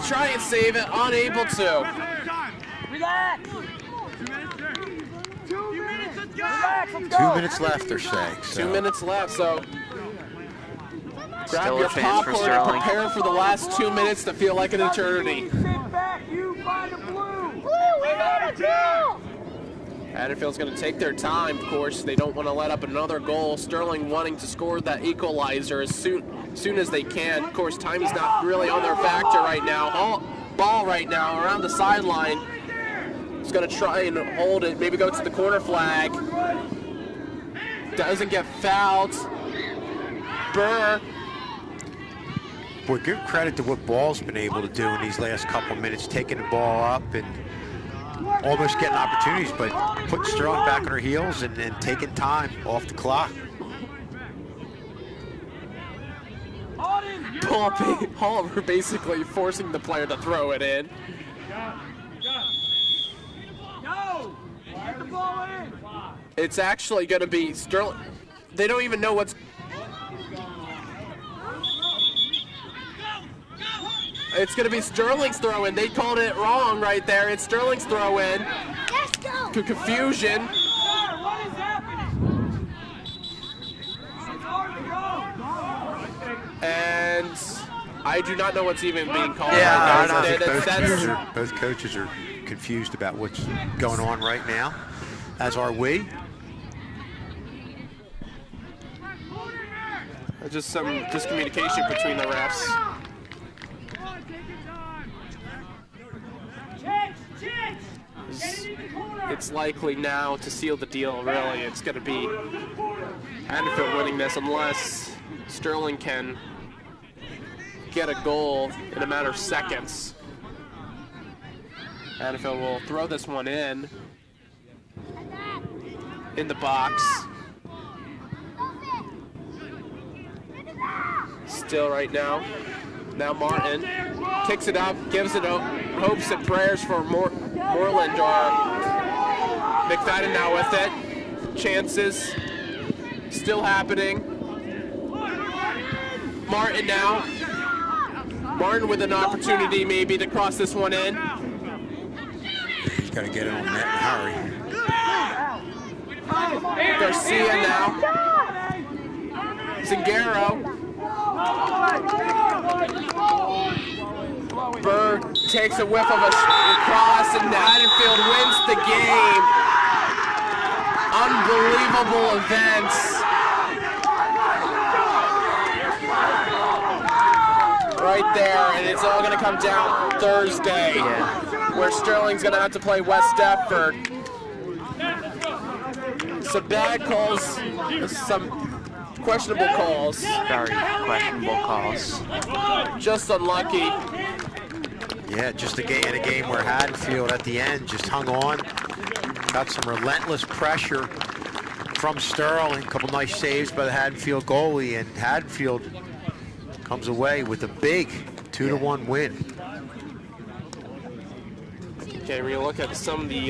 try and save it. Unable to. Relax. 2 minutes left, they're saying. 2 minutes left, so grab Still your a chance for popcorn and Sterling. prepare for the last 2 minutes to feel like an eternity. Haddonfield's going to take their time, of course. They don't want to let up another goal. Sterling wanting to score that equalizer as soon as they can. Of course, time is not really on their factor right now. Ball right now around the sideline. He's going to try and hold it, maybe go to the corner flag. Doesn't get fouled. Burr. Boy, give credit to what Ball's been able to do in these last couple minutes, taking the ball up and almost getting opportunities, but putting Sterling back on her heels and then taking time off the clock. Hall basically forcing the player to throw it in. It's actually going to be Sterling. They don't even know what's... It's going to be Sterling's throw-in. They called it wrong right there. It's Sterling's throw-in. Let's go. Confusion. And I do not know what's even being called. Yeah, right now. Both coaches are confused about what's going on right now, as are we. Just some discommunication between the refs. It's likely now to seal the deal, really. It's going to be Haddonfield winning this unless Sterling can get a goal in a matter of seconds. Haddonfield will throw this one in the box. Still right now. Now Martin kicks it up, gives it hopes and prayers for Moreland or McFadden now with it. Chances still happening. Martin now. Martin with an opportunity maybe to cross this one in. He's got to get it on net and hurry. Garcia now. Zingaro. Burr takes a whiff of a cross and Haddonfield wins the game. Unbelievable events. Right there, and it's all going to come down Thursday, where Sterling's going to have to play West Deptford. Some bad calls, some questionable calls. Very questionable calls. Just unlucky. Yeah, just in a game where Haddonfield at the end just hung on. Got some relentless pressure from Sterling. A couple nice saves by the Haddonfield goalie, and Haddonfield comes away with a big 2-1 win. Okay, we're gonna look at some of the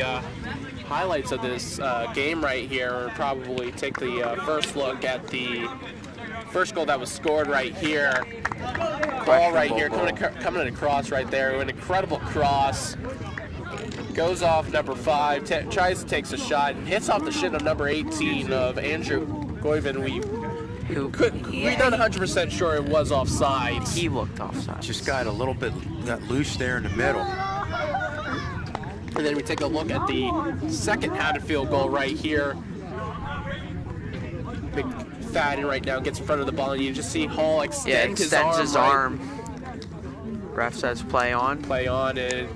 highlights of this game right here, or probably take the first look at the first goal that was scored right here. Ball right here, coming across right there, an incredible cross. Goes off number 5, tries to take a shot, and hits off the shin of number 18 of Andrew Goyven. We're not 100% sure it was offside. He looked offside. Just got loose there in the middle. And then we take a look at the second Haddonfield goal right here. McFadden right now gets in front of the ball, and you just see Hall extend his arm. Ref says play on. Play on, and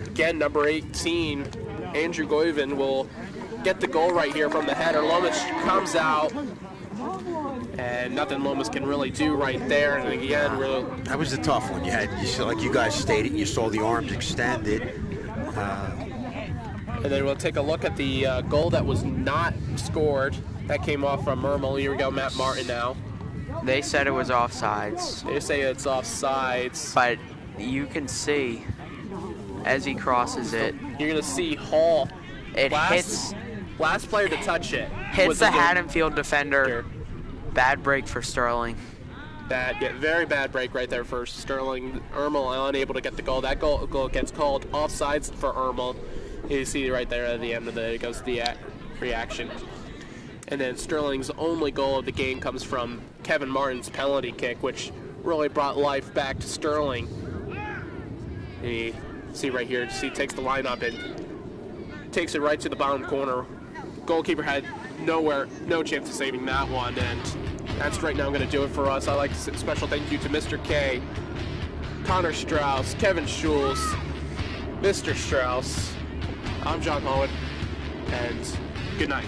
again, number 18, Andrew Goyven will get the goal right here from the header. Lomas comes out, and nothing Lomas can really do right there. And again, really, that was a tough one. Like you guys stated, you saw the arms extended. And then we'll take a look at the goal that was not scored. That came off from Mermel. Here we go, Matt Martin now. They said it was offsides. They say it's offsides. But you can see as he crosses it. You're going to see Hall. It hits. Last player to touch it. Hits the Haddonfield defender. Bad break for Sterling. Very bad break right there for Sterling. Ermel unable to get the goal. That goal gets called offsides for Ermel. You see right there at the end of it goes the reaction. And then Sterling's only goal of the game comes from Kevin Martin's penalty kick, which really brought life back to Sterling. And you see right here, he takes the line up and takes it right to the bottom corner. Goalkeeper had no chance of saving that one, and that's right now going to do it for us. I'd like to say a special thank you to Mr. K, Connor Strauss, Kevin Schulz, Mr. Strauss. I'm John Holland, and good night.